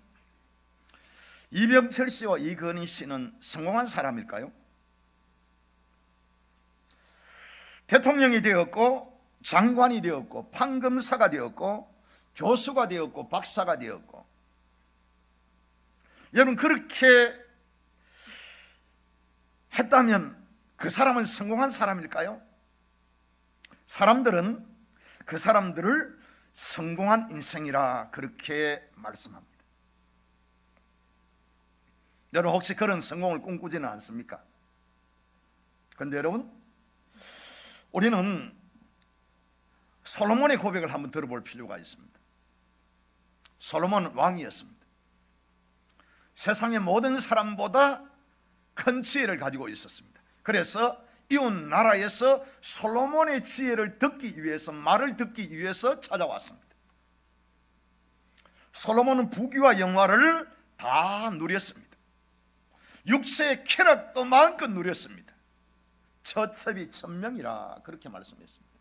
이병철 씨와 이건희 씨는 성공한 사람일까요? 대통령이 되었고 장관이 되었고 판검사가 되었고 교수가 되었고 박사가 되었고, 여러분 그렇게 했다면 그 사람은 성공한 사람일까요? 사람들은 그 사람들을 성공한 인생이라 그렇게 말씀합니다. 여러분 혹시 그런 성공을 꿈꾸지는 않습니까? 그런데 여러분, 우리는 솔로몬의 고백을 한번 들어볼 필요가 있습니다. 솔로몬은 왕이었습니다. 세상의 모든 사람보다 큰 지혜를 가지고 있었습니다. 그래서 이웃 나라에서 솔로몬의 지혜를 듣기 위해서, 말을 듣기 위해서 찾아왔습니다. 솔로몬은 부귀와 영화를 다 누렸습니다. 육체의 쾌락도 마음껏 누렸습니다. 처첩이 천명이라 그렇게 말씀했습니다.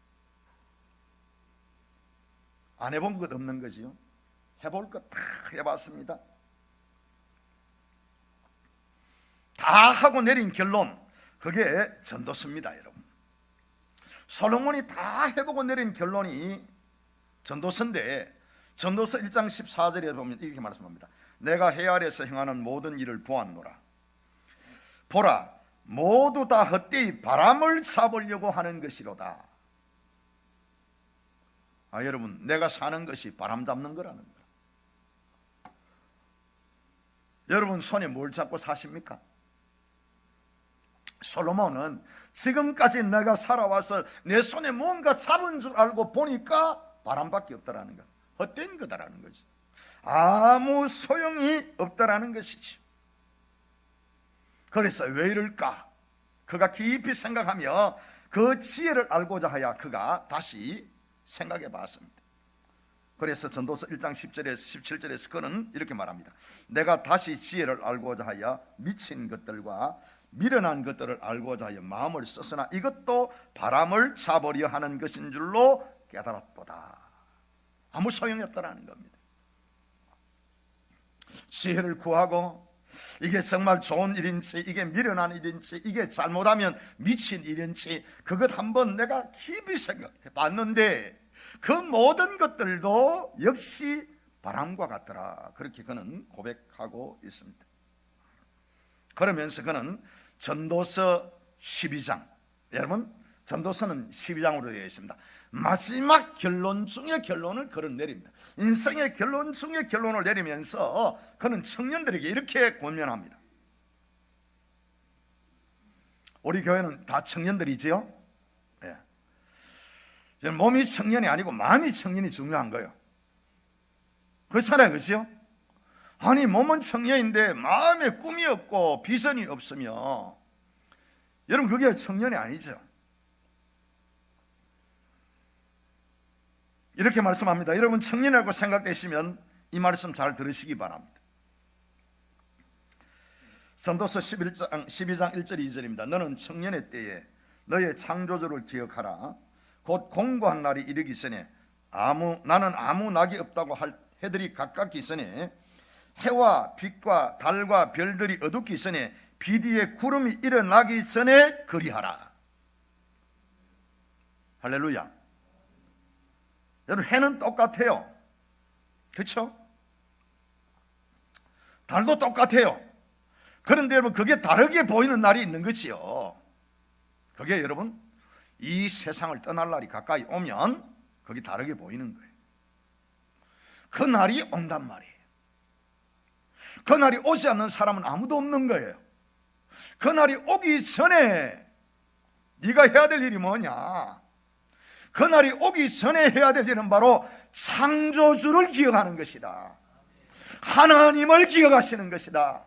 안 해본 것 없는 거지요. 해볼 것 다 해봤습니다. 다 하고 내린 결론, 그게 전도서입니다. 여러분, 솔로몬이 다 해보고 내린 결론이 전도서인데, 전도서 1장 14절에 보면 이렇게 말씀합니다. 내가 해 아래에서 행하는 모든 일을 보았노라. 보라, 모두 다 헛되이 바람을 잡으려고 하는 것이로다. 여러분, 내가 사는 것이 바람 잡는 거라는 거예요. 여러분 손에 뭘 잡고 사십니까? 솔로몬은 지금까지 내가 살아와서 내 손에 뭔가 잡은 줄 알고 보니까 바람밖에 없다라는 거, 헛된 거다라는 거지. 아무 소용이 없다라는 것이지. 그래서 왜 이럴까? 그가 깊이 생각하며 그 지혜를 알고자 하여 그가 다시 생각해 봤습니다. 그래서 전도서 1장 10절에서 17절에서 그는 이렇게 말합니다. 내가 다시 지혜를 알고자 하여 미친 것들과 미련한 것들을 알고자 하여 마음을 썼으나 이것도 바람을 잡으려 하는 것인 줄로 깨달았도다. 아무 소용이 없다라는 겁니다. 지혜를 구하고 이게 정말 좋은 일인지, 이게 미련한 일인지, 이게 잘못하면 미친 일인지, 그것 한번 내가 깊이 생각해 봤는데 그 모든 것들도 역시 바람과 같더라. 그렇게 그는 고백하고 있습니다. 그러면서 그는 전도서 12장, 여러분 전도서는 12장으로 되어 있습니다. 마지막 결론 중의 결론을 그는 내립니다. 인생의 결론 중의 결론을 내리면서 그는 청년들에게 이렇게 권면합니다. 우리 교회는 다 청년들이지요. 예. 몸이 청년이 아니고 마음이 청년이 중요한 거예요. 그렇잖아요, 그렇죠? 아니 몸은 청년인데 마음에 꿈이 없고 비전이 없으면 여러분 그게 청년이 아니죠. 이렇게 말씀합니다. 여러분 청년이라고 생각되시면 이 말씀 잘 들으시기 바랍니다. 전도서 12장 1절 2절입니다. 너는 청년의 때에 너의 창조주를 기억하라. 곧 공고한 날이 이르기 전에 나는 아무 낙이 없다고 할 해들이 가깝기 전에 해와 빛과 달과 별들이 어둡기 전에 비 뒤에 구름이 일어나기 전에 그리하라. 할렐루야. 여러분 해는 똑같아요. 그렇죠? 달도 똑같아요. 그런데 여러분 그게 다르게 보이는 날이 있는 거지요. 그게 여러분 이 세상을 떠날 날이 가까이 오면 그게 다르게 보이는 거예요. 그 날이 온단 말이에요. 그 날이 오지 않는 사람은 아무도 없는 거예요. 그 날이 오기 전에 네가 해야 될 일이 뭐냐? 그 날이 오기 전에 해야 될 일은 바로 창조주를 기억하는 것이다. 하나님을 기억하시는 것이다.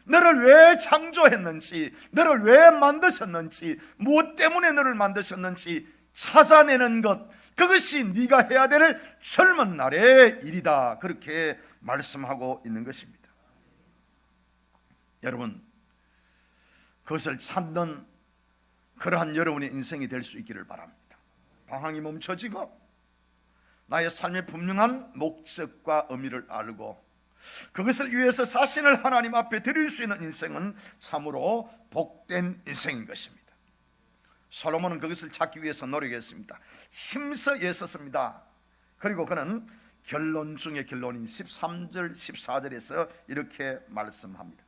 너를 왜 창조했는지, 너를 왜 만드셨는지, 무엇 때문에 너를 만드셨는지 찾아내는 것, 그것이 네가 해야 될 젊은 날의 일이다. 그렇게 말씀하고 있는 것입니다. 여러분, 그것을 찾는 그러한 여러분의 인생이 될 수 있기를 바랍니다. 방황이 멈춰지고 나의 삶의 분명한 목적과 의미를 알고 그것을 위해서 자신을 하나님 앞에 드릴 수 있는 인생은 참으로 복된 인생인 것입니다. 솔로몬은 그것을 찾기 위해서 노력했습니다. 힘써 애썼습니다. 그리고 그는 결론 중에 결론인 13절 14절에서 이렇게 말씀합니다.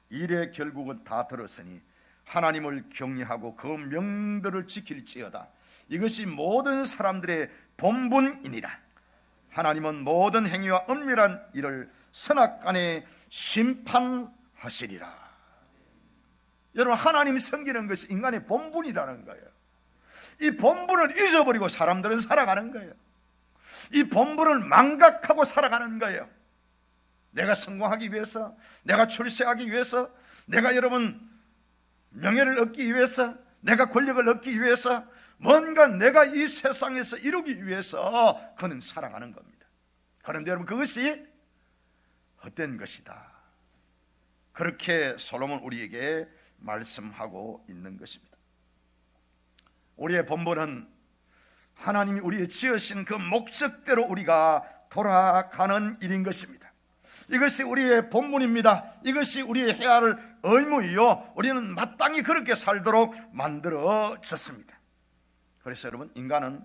일의 결국은 다 들었으니 하나님을 경외하고 그 명들을 지킬지어다. 이것이 모든 사람들의 본분이니라. 하나님은 모든 행위와 은밀한 일을 선악간에 심판하시리라. 여러분, 하나님 섬기는 것이 인간의 본분이라는 거예요. 이 본분을 잊어버리고 사람들은 살아가는 거예요. 이 본분을 망각하고 살아가는 거예요. 내가 성공하기 위해서, 내가 출세하기 위해서, 내가 여러분 명예를 얻기 위해서, 내가 권력을 얻기 위해서, 뭔가 내가 이 세상에서 이루기 위해서 그는 살아가는 겁니다. 그런데 여러분, 그것이 헛된 것이다. 그렇게 솔로몬 우리에게 말씀하고 있는 것입니다. 우리의 본분은 하나님이 우리의 지으신 그 목적대로 우리가 돌아가는 일인 것입니다. 이것이 우리의 본분입니다. 이것이 우리의 해야 할 의무이요, 우리는 마땅히 그렇게 살도록 만들어졌습니다. 그래서 여러분, 인간은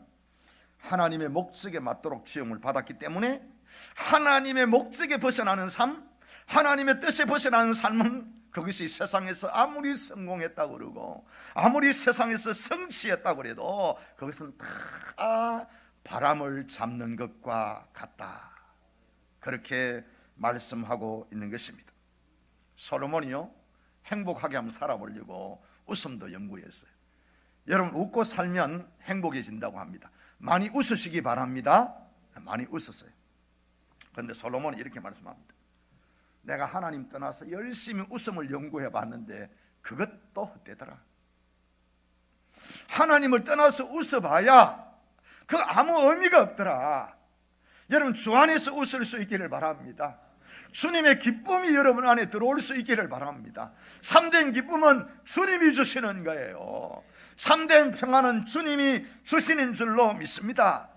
하나님의 목적에 맞도록 지음을 받았기 때문에 하나님의 목적에 벗어나는 삶, 하나님의 뜻에 벗어나는 삶은 그것이 세상에서 아무리 성공했다고 그러고 아무리 세상에서 성취했다고 그래도 그것은 다 바람을 잡는 것과 같다. 그렇게 말씀하고 있는 것입니다. 솔로몬이요, 행복하게 한번 살아보려고 웃음도 연구했어요. 여러분, 웃고 살면 행복해진다고 합니다. 많이 웃으시기 바랍니다. 많이 웃었어요. 그런데 솔로몬이 이렇게 말씀합니다. 내가 하나님 떠나서 열심히 웃음을 연구해 봤는데 그것도 헛되더라. 하나님을 떠나서 웃어봐야 그 아무 의미가 없더라. 여러분, 주 안에서 웃을 수 있기를 바랍니다. 주님의 기쁨이 여러분 안에 들어올 수 있기를 바랍니다. 참된 기쁨은 주님이 주시는 거예요. 참된 평안은 주님이 주시는 줄로 믿습니다.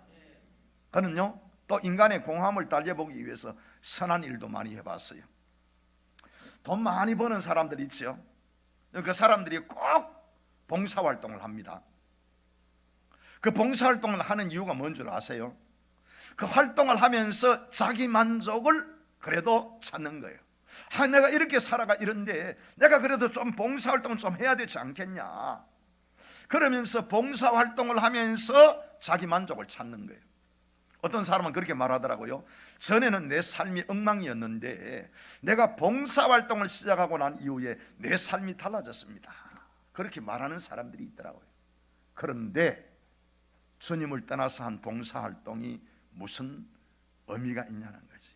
그는요, 또 인간의 공함을 달래보기 위해서 선한 일도 많이 해봤어요. 돈 많이 버는 사람들 있죠. 그 사람들이 꼭 봉사활동을 합니다. 그 봉사활동을 하는 이유가 뭔 줄 아세요? 그 활동을 하면서 자기 만족을 그래도 찾는 거예요. 내가 이렇게 살아가 이런데 내가 그래도 좀 봉사활동을 좀 해야 되지 않겠냐. 그러면서 봉사활동을 하면서 자기 만족을 찾는 거예요. 어떤 사람은 그렇게 말하더라고요. 전에는 내 삶이 엉망이었는데 내가 봉사활동을 시작하고 난 이후에 내 삶이 달라졌습니다. 그렇게 말하는 사람들이 있더라고요. 그런데 주님을 떠나서 한 봉사활동이 무슨 의미가 있냐는 거지.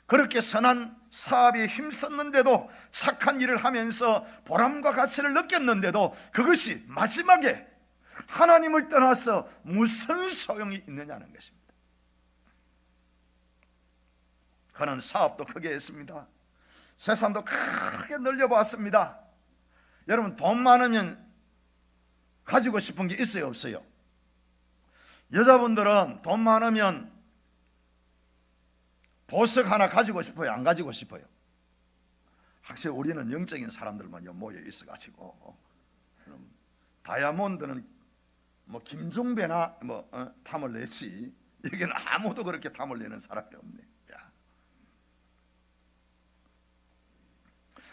그렇게 선한 사업에 힘썼는데도, 착한 일을 하면서 보람과 가치를 느꼈는데도 그것이 마지막에 하나님을 떠나서 무슨 소용이 있느냐는 것입니다. 그는 사업도 크게 했습니다. 재산도 크게 늘려봤습니다. 여러분, 돈 많으면 가지고 싶은 게 있어요, 없어요? 여자분들은 돈 많으면 보석 하나 가지고 싶어요, 안 가지고 싶어요? 확실히 우리는 영적인 사람들만 모여 있어가지고 다이아몬드는 뭐 김종배나 탐을 내지 여기는 아무도 그렇게 탐을 내는 사람이 없네.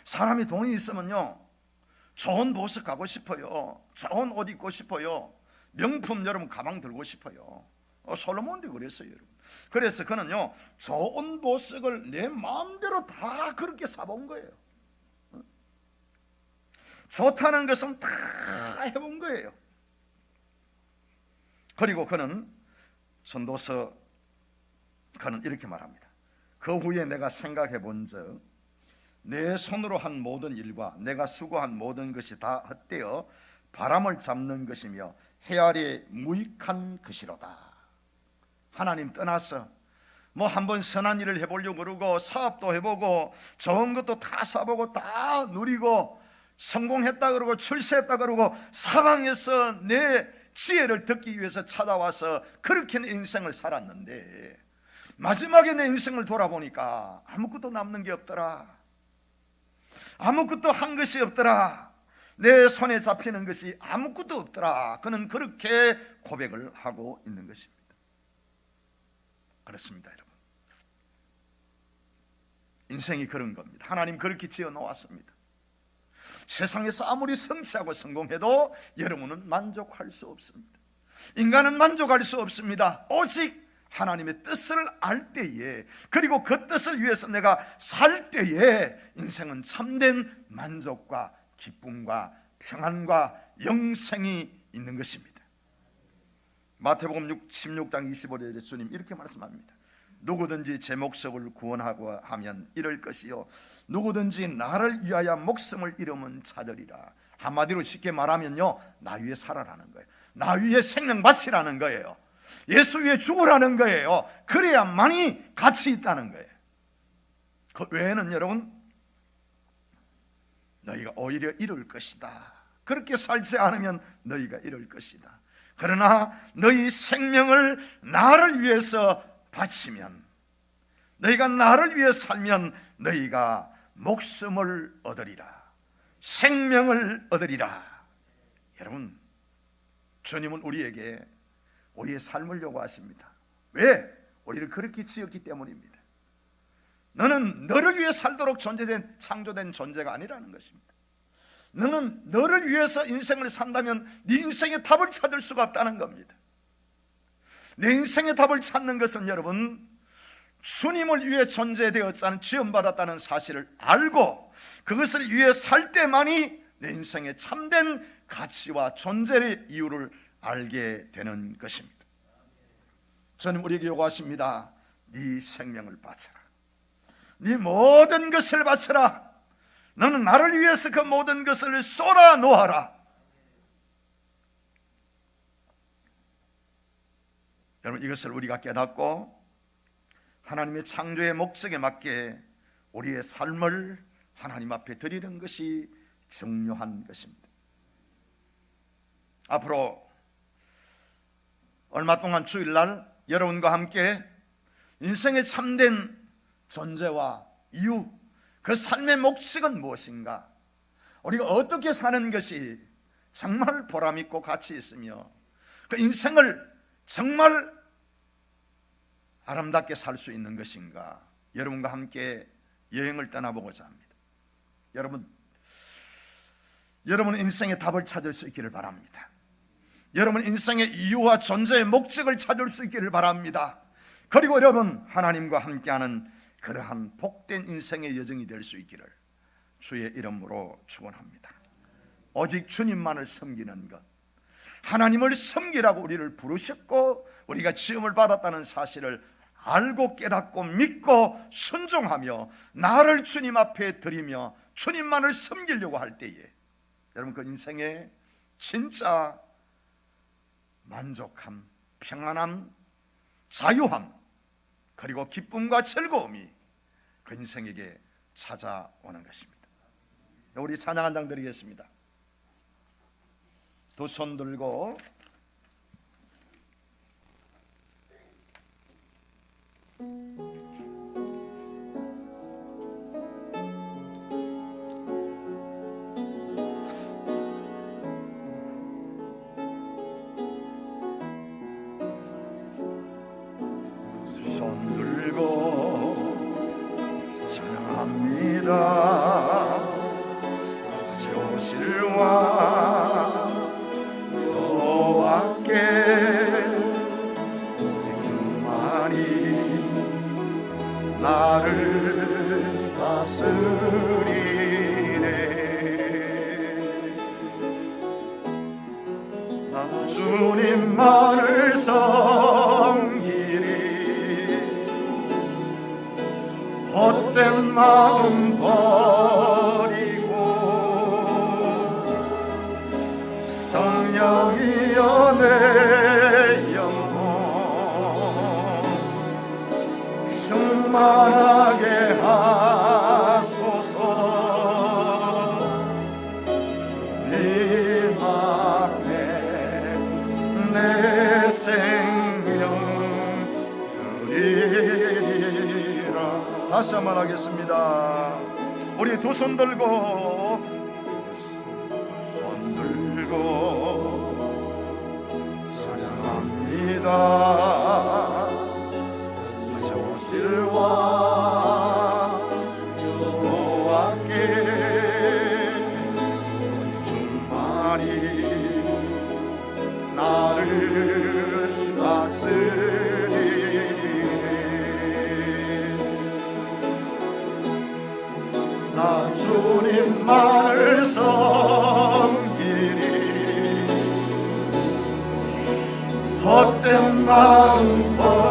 사람이 돈이 있으면요, 좋은 보석 가고 싶어요, 좋은 옷 입고 싶어요, 명품 여러분 가방 들고 싶어요. 솔로몬도 그랬어요, 여러분. 그래서 그는요, 좋은 보석을 내 마음대로 다 그렇게 사본 거예요. 좋다는 것은 다 해본 거예요. 그리고 그는 전도서 그는 이렇게 말합니다. 그 후에 내가 생각해 본즉 내 손으로 한 모든 일과 내가 수고한 모든 것이 다 헛되어 바람을 잡는 것이며 헤아리에 무익한 것이로다. 하나님 떠나서 뭐 한번 선한 일을 해보려고 그러고 사업도 해보고 좋은 것도 다 사보고 다 누리고 성공했다 그러고 출세했다 그러고 사방에서 내 지혜를 듣기 위해서 찾아와서 그렇게는 인생을 살았는데 마지막에 내 인생을 돌아보니까 아무것도 남는 게 없더라. 아무것도 한 것이 없더라. 내 손에 잡히는 것이 아무것도 없더라. 그는 그렇게 고백을 하고 있는 것입니다. 그렇습니다, 여러분. 인생이 그런 겁니다. 하나님 그렇게 지어 놓았습니다. 세상에서 아무리 성취하고 성공해도 여러분은 만족할 수 없습니다. 인간은 만족할 수 없습니다. 오직 하나님의 뜻을 알 때에, 그리고 그 뜻을 위해서 내가 살 때에 인생은 참된 만족과 기쁨과 평안과 영생이 있는 것입니다. 마태복음 16장 25절에 주님 이렇게 말씀합니다. 누구든지 제 목숨을 구원하고 하면 잃을 것이요 누구든지 나를 위하여 목숨을 잃으면 찾으리라. 한마디로 쉽게 말하면요, 나 위에 살아라는 거예요. 나 위에 생명 바치라는 거예요. 예수 위에 죽으라는 거예요. 그래야만이 가치 있다는 거예요. 그 외에는 여러분, 너희가 오히려 잃을 것이다. 그렇게 살지 않으면 너희가 잃을 것이다. 그러나 너희 생명을 나를 위해서 바치면, 너희가 나를 위해 살면 너희가 목숨을 얻으리라. 생명을 얻으리라. 여러분, 주님은 우리에게 우리의 삶을 요구하십니다. 왜? 우리를 그렇게 지었기 때문입니다. 너는 너를 위해 살도록 창조된 존재가 아니라는 것입니다. 너는 너를 위해서 인생을 산다면 네 인생의 답을 찾을 수가 없다는 겁니다. 내 인생의 답을 찾는 것은 여러분, 주님을 위해 존재되었다는, 지음받았다는 사실을 알고 그것을 위해 살 때만이 내 인생의 참된 가치와 존재의 이유를 알게 되는 것입니다. 저는 우리에게 요구하십니다. 네 생명을 바쳐라. 네 모든 것을 바쳐라. 너는 나를 위해서 그 모든 것을 쏟아 놓아라. 여러분, 이것을 우리가 깨닫고 하나님의 창조의 목적에 맞게 우리의 삶을 하나님 앞에 드리는 것이 중요한 것입니다. 앞으로 얼마 동안 주일날 여러분과 함께 인생의 참된 존재와 이유, 그 삶의 목적은 무엇인가, 우리가 어떻게 사는 것이 정말 보람있고 가치 있으며 그 인생을 정말 아름답게 살 수 있는 것인가, 여러분과 함께 여행을 떠나보고자 합니다. 여러분 인생의 답을 찾을 수 있기를 바랍니다. 여러분 인생의 이유와 존재의 목적을 찾을 수 있기를 바랍니다. 그리고 여러분 하나님과 함께하는 그러한 복된 인생의 여정이 될 수 있기를 주의 이름으로 축원합니다. 오직 주님만을 섬기는 것, 하나님을 섬기라고 우리를 부르셨고 우리가 지음을 받았다는 사실을 알고 깨닫고 믿고 순종하며 나를 주님 앞에 드리며 주님만을 섬기려고 할 때에 여러분 그 인생의 진짜 만족함, 평안함, 자유함, 그리고 기쁨과 즐거움이 그 인생에게 찾아오는 것입니다. 우리 찬양 한 장 드리겠습니다. 두 손 들고 손 들고 찬양합니다. 조실와 여호와께 주만이 나를 다스리네. 나 주님만을 섬기리. 헛된 마음 버리고 성령이여 내 영혼 충만하게 하소서. 주님 앞에 내 생명 드리 다시 한번 하겠습니다. 우리 두 손 들고 찬양합니다. 다시 오실 왕 여호와께 충만히 나를 다스리니 나 주님만을 섬기리 헛된 마음 버리고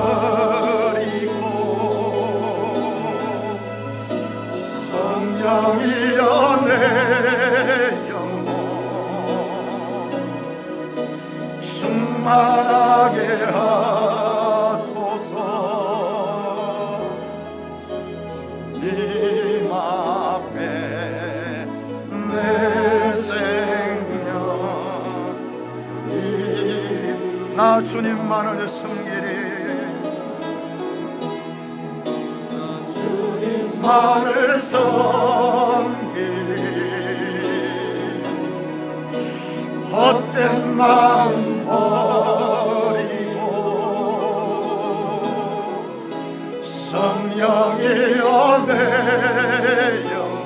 성령이여 내 영혼 충만하게 하소서. 주님 앞에 내 생명 나 주님만을 섬기리 나 주님만을 섬기리 헛된 마음 버리고 성령이여 내 영혼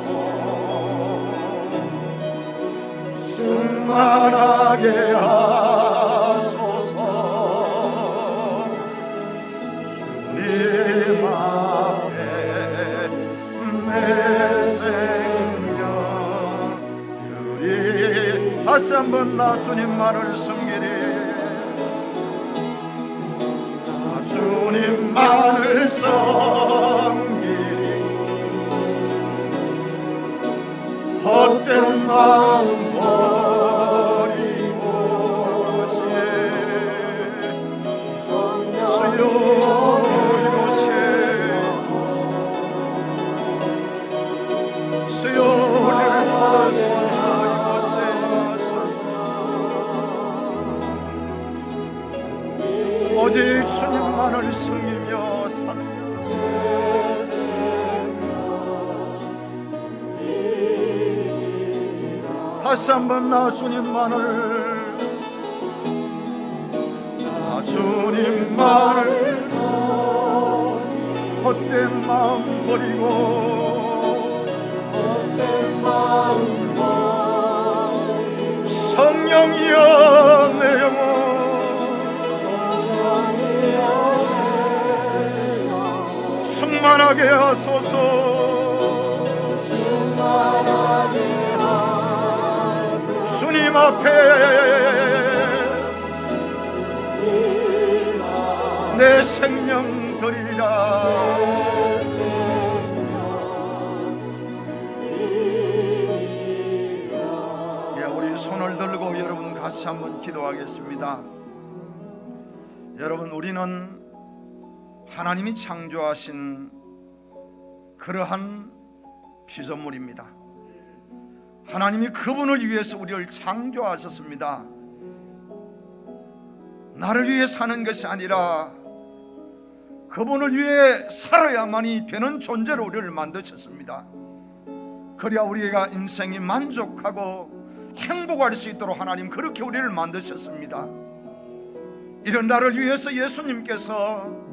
충만하게 하소서. 주님 앞에 내 생명 드리 다시 한번 나 주님만을 섬기리 나 주님만을 섬기리 헛된 마음 버리고 주여 이곳에 주여 우리를 받아주소서. 오직 주님만을 섬기며 다시 한번 나 주님만을 헛된 마음 버리고 성령이여 내 영혼 충만하게 하소서. 주님 앞에 내 생명 드리라. 우리 손을 들고 여러분 같이 한번 기도하겠습니다. 여러분, 우리는 하나님이 창조하신 그러한 피조물입니다. 하나님이 그분을 위해서 우리를 창조하셨습니다. 나를 위해 사는 것이 아니라 그분을 위해 살아야만이 되는 존재로 우리를 만드셨습니다. 그래야 우리가 인생이 만족하고 행복할 수 있도록 하나님 그렇게 우리를 만드셨습니다. 이런 나를 위해서 예수님께서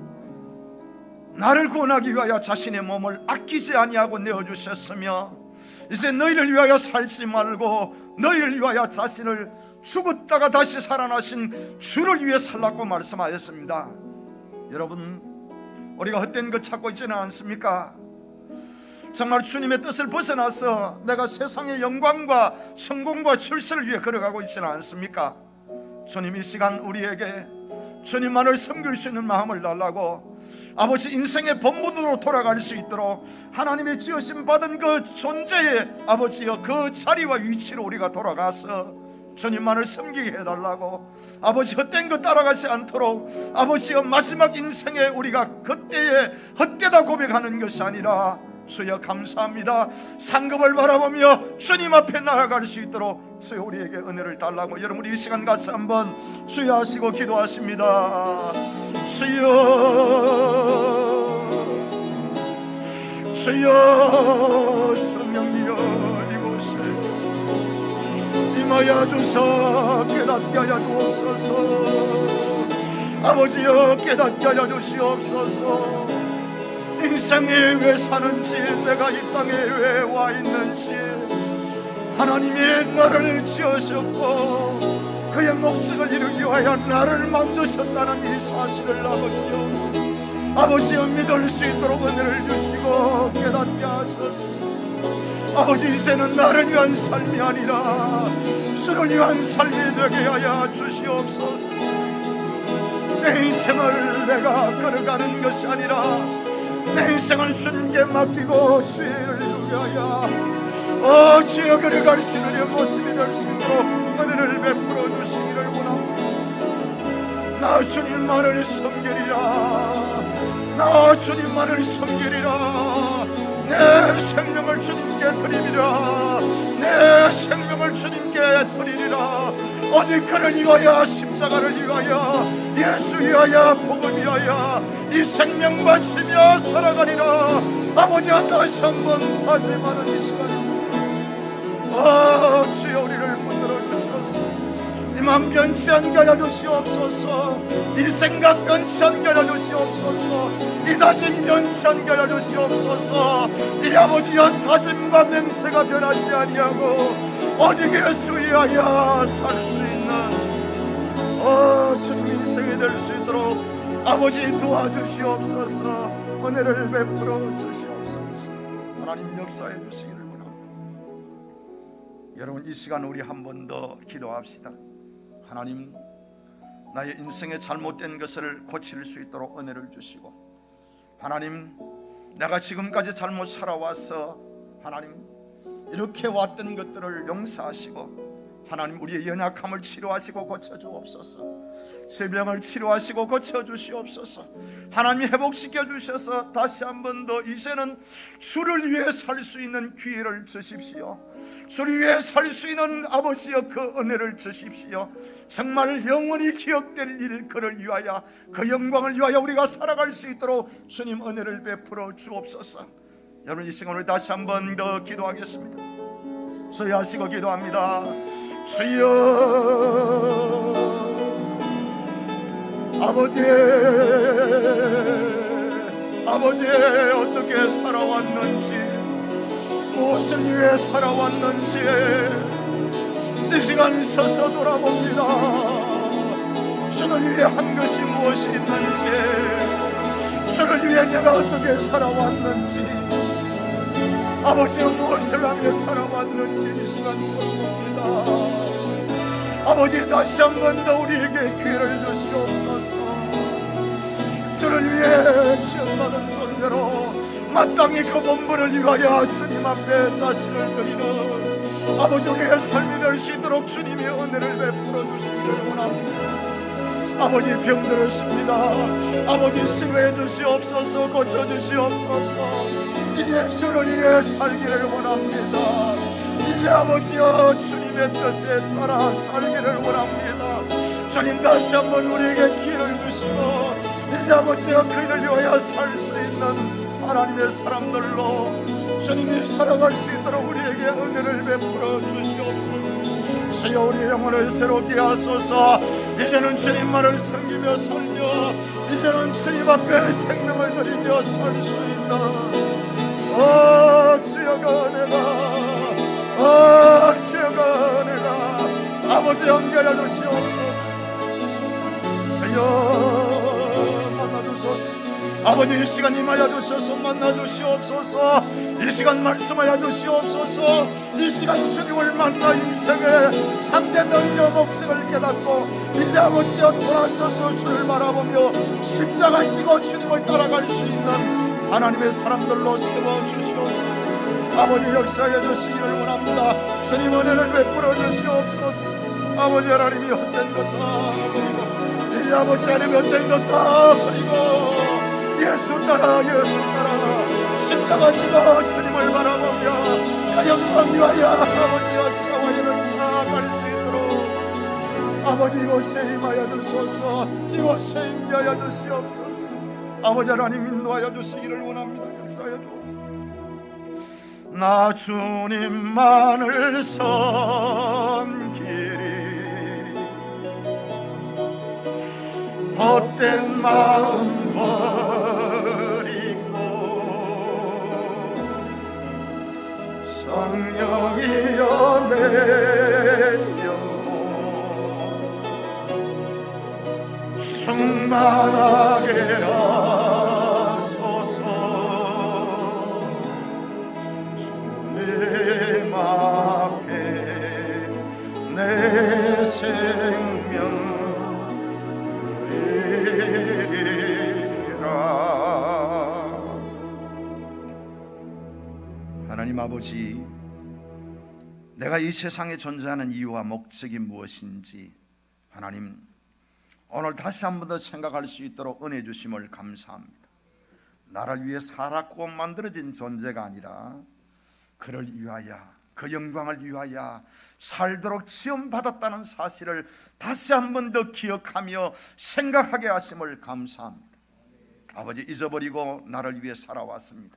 나를 구원하기 위하여 자신의 몸을 아끼지 아니하고 내어주셨으며 이제 너희를 위하여 살지 말고 너희를 위하여 자신을 죽었다가 다시 살아나신 주를 위해 살라고 말씀하였습니다. 여러분, 우리가 헛된 것 찾고 있지는 않습니까? 정말 주님의 뜻을 벗어나서 내가 세상의 영광과 성공과 출세를 위해 걸어가고 있지는 않습니까? 주님, 이 시간 우리에게 주님만을 섬길 수 있는 마음을 달라고, 아버지 인생의 본분으로 돌아갈 수 있도록 하나님의 지으심 받은 그 존재의 아버지여 그 자리와 위치로 우리가 돌아가서 주님만을 섬기게 해달라고, 아버지 헛된 것 따라가지 않도록 아버지여 마지막 인생에 우리가 그때에 헛되다 고백하는 것이 아니라 주여 감사합니다, 상급을 바라보며 주님 앞에 나아갈 수 있도록 주여 우리에게 은혜를 달라고, 여러분 이 시간 같이 한번 주여 하시고 기도하십니다. 주여 주여 성령이여 이곳에 임하여 주사 깨닫게 하여 주옵소서. 아버지여 깨닫게 하여 주시옵소서. 인생이 왜 사는지, 내가 이 땅에 왜 와 있는지, 하나님이 나를 지으셨고 그의 목적을 이루기 위하여 나를 만드셨다는 이 사실을 아버지여 믿을 수 있도록 은혜를 주시고 깨닫게 하소서. 아버지, 이제는 나를 위한 삶이 아니라 주를 위한 삶이 되게 하여 주시옵소서. 내 인생을 내가 걸어가는 것이 아니라 내 인생을 주님께 맡기고 주의 일을 이루게 하여 주여 걸어갈 수 있는 이 모습이 될 수 있도록 은혜를 베풀어 주시기를 원합니다. 나 주님만을 섬기리라. 나 주님만을 섬기리라. 내 생명을 주님께 드리리라. 내 생명을 주님께 드리리라. 오직 그를 위하여, 십자가를 위하여, 예수 위하여, 복음 위하여 이 생명 바치며 살아가리라. 아버지와 다시 한번 다짐하는 이 시간입니다. 주여 우리를 붙들어 주시옵소서. 이 맘 변치 않게 하여 주시옵소서. 이 생각 변치 않게 하여 주시옵소서. 이 다짐 변치 않게 하여 주시옵소서. 이 아버지여 다짐과 맹세가 변하지 아니하고 오직 예수 위하여 살 수 있는 주님 인생이 될 수 있도록 아버지 도와주시옵소서. 은혜를 베풀어 주시옵소서. 하나님 역사해 주시기를 원합니다. 여러분, 이 시간 우리 한 번 더 기도합시다. 하나님, 나의 인생에 잘못된 것을 고칠 수 있도록 은혜를 주시고, 하나님, 내가 지금까지 잘못 살아와서 하나님 이렇게 왔던 것들을 용서하시고, 하나님 우리의 연약함을 치료하시고 고쳐주옵소서. 질병을 치료하시고 고쳐주시옵소서. 하나님 회복시켜 주셔서 다시 한 번 더 이제는 주를 위해 살 수 있는 기회를 주십시오. 주를 위해 살 수 있는 아버지여 그 은혜를 주십시오. 정말 영원히 기억될 일, 그를 위하여, 그 영광을 위하여 우리가 살아갈 수 있도록 주님 은혜를 베풀어 주옵소서. 여러분, 이 시간을 다시 한 번 더 기도하겠습니다. 주여하시고 기도합니다. 주여, 아버지 어떻게 살아왔는지, 무엇을 위해 살아왔는지 이 시간 서서 돌아봅니다. 주를 위해 한 것이 무엇이 있는지, 주를 위해 내가 어떻게 살아왔는지, 아버지가 무엇을 하며 살아왔는지 이 시간 돌아봅니다. 아버지, 다시 한 번 더 우리에게 기회를 주시옵소서. 주를 위해 지원받은 존재로 마땅히 그 본분을 위하여 주님 앞에 자신을 드리는 아버지 우리의 삶이 될 수 있도록 주님의 은혜를 베풀어 주시기를 원합니다. 아버지, 병들었습니다. 아버지, 치료해 주시옵소서. 고쳐 주시옵소서. 이제 주를 위해 살기를 원합니다. 이제 아버지여 주님의 뜻에 따라 살기를 원합니다. 주님, 다시 한번 우리에게 기회를 주시고 이제 아버지여 그 일을 위하여 살 수 있는 하나님의 사람들로 주님이 살아갈 수 있도록 우리에게 은혜를 베풀어 주시옵소서. 주여, 우리의 영혼을 새롭게 하소서. 이제는 주님만을 섬기며 살며 이제는 주님 앞에 생명을 드리며 살 수 있는 주여 그 은혜가 주여 그 은혜가 아버지 연결해 주시옵소서. 주여 만나주소서. 아버지, 이 시간 임하여 주셔서 만나주시옵소서. 이 시간 말씀하여 주시옵소서. 이 시간 주님을 만나 인생의 참된 능력 목적을 깨닫고 이제 아버지여 돌아서서 주를 바라보며 십자가 지고 주님을 따라갈 수 있는 하나님의 사람들로 세워주시옵소서. 아버지, 역사해 주시기를 원합니다. 주님 은혜를 베풀어 주시옵소서. 아버지 하나님이 헛된 것 다 버리고 이 아버지 하나님이 헛된 것 다 버리고 예수 따라 십자가 지고 주님을 바라보며 그 영광 위하여 아버지와 싸워야를 나아갈 수 있도록 아버지 이곳에 임하여 주소서. 이곳에 임하여 주시옵소서. 아버지 하나님 인도하여 주시기를 원합니다. 역사하여 주옵소서. 나 주님만을 섬기리 헛된 마음 버리고 성령이여 내 영혼 충만하게 하소서. 주님 앞에 내 생명 하나님 아버지, 내가 이 세상에 존재하는 이유와 목적이 무엇인지 하나님 오늘 다시 한 번 더 생각할 수 있도록 은혜 주심을 감사합니다. 나를 위해 살았고 만들어진 존재가 아니라 그를 위하여, 그 영광을 위하여 살도록 지음받았다는 사실을 다시 한 번 더 기억하며 생각하게 하심을 감사합니다. 아버지, 잊어버리고 나를 위해 살아왔습니다.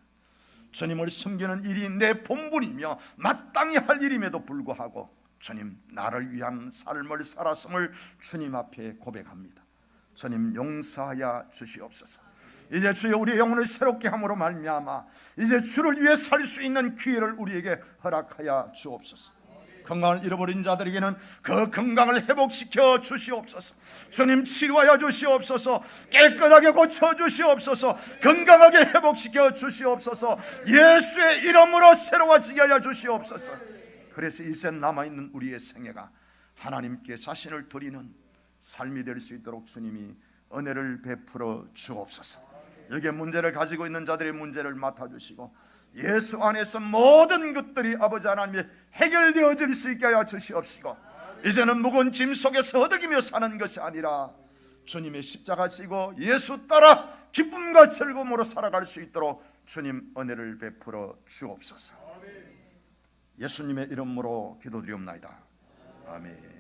주님을 섬기는 일이 내 본분이며 마땅히 할 일임에도 불구하고 주님, 나를 위한 삶을 살았음을 주님 앞에 고백합니다. 주님, 용서하여 주시옵소서. 이제 주여 우리의 영혼을 새롭게 함으로 말미암아 이제 주를 위해 살 수 있는 기회를 우리에게 허락하여 주옵소서. 건강을 잃어버린 자들에게는 그 건강을 회복시켜 주시옵소서. 주님, 치료하여 주시옵소서. 깨끗하게 고쳐 주시옵소서. 건강하게 회복시켜 주시옵소서. 예수의 이름으로 새로워지게 하여 주시옵소서. 그래서 이제 남아있는 우리의 생애가 하나님께 자신을 드리는 삶이 될 수 있도록 주님이 은혜를 베풀어 주옵소서. 여기에 문제를 가지고 있는 자들의 문제를 맡아주시고 예수 안에서 모든 것들이 아버지 하나님의 해결되어질 수 있게 하여 주시옵시고 이제는 무거운 짐 속에서 허덕이며 사는 것이 아니라 주님의 십자가 지고 예수 따라 기쁨과 즐거움으로 살아갈 수 있도록 주님 은혜를 베풀어 주옵소서. 예수님의 이름으로 기도드리옵나이다. 아멘.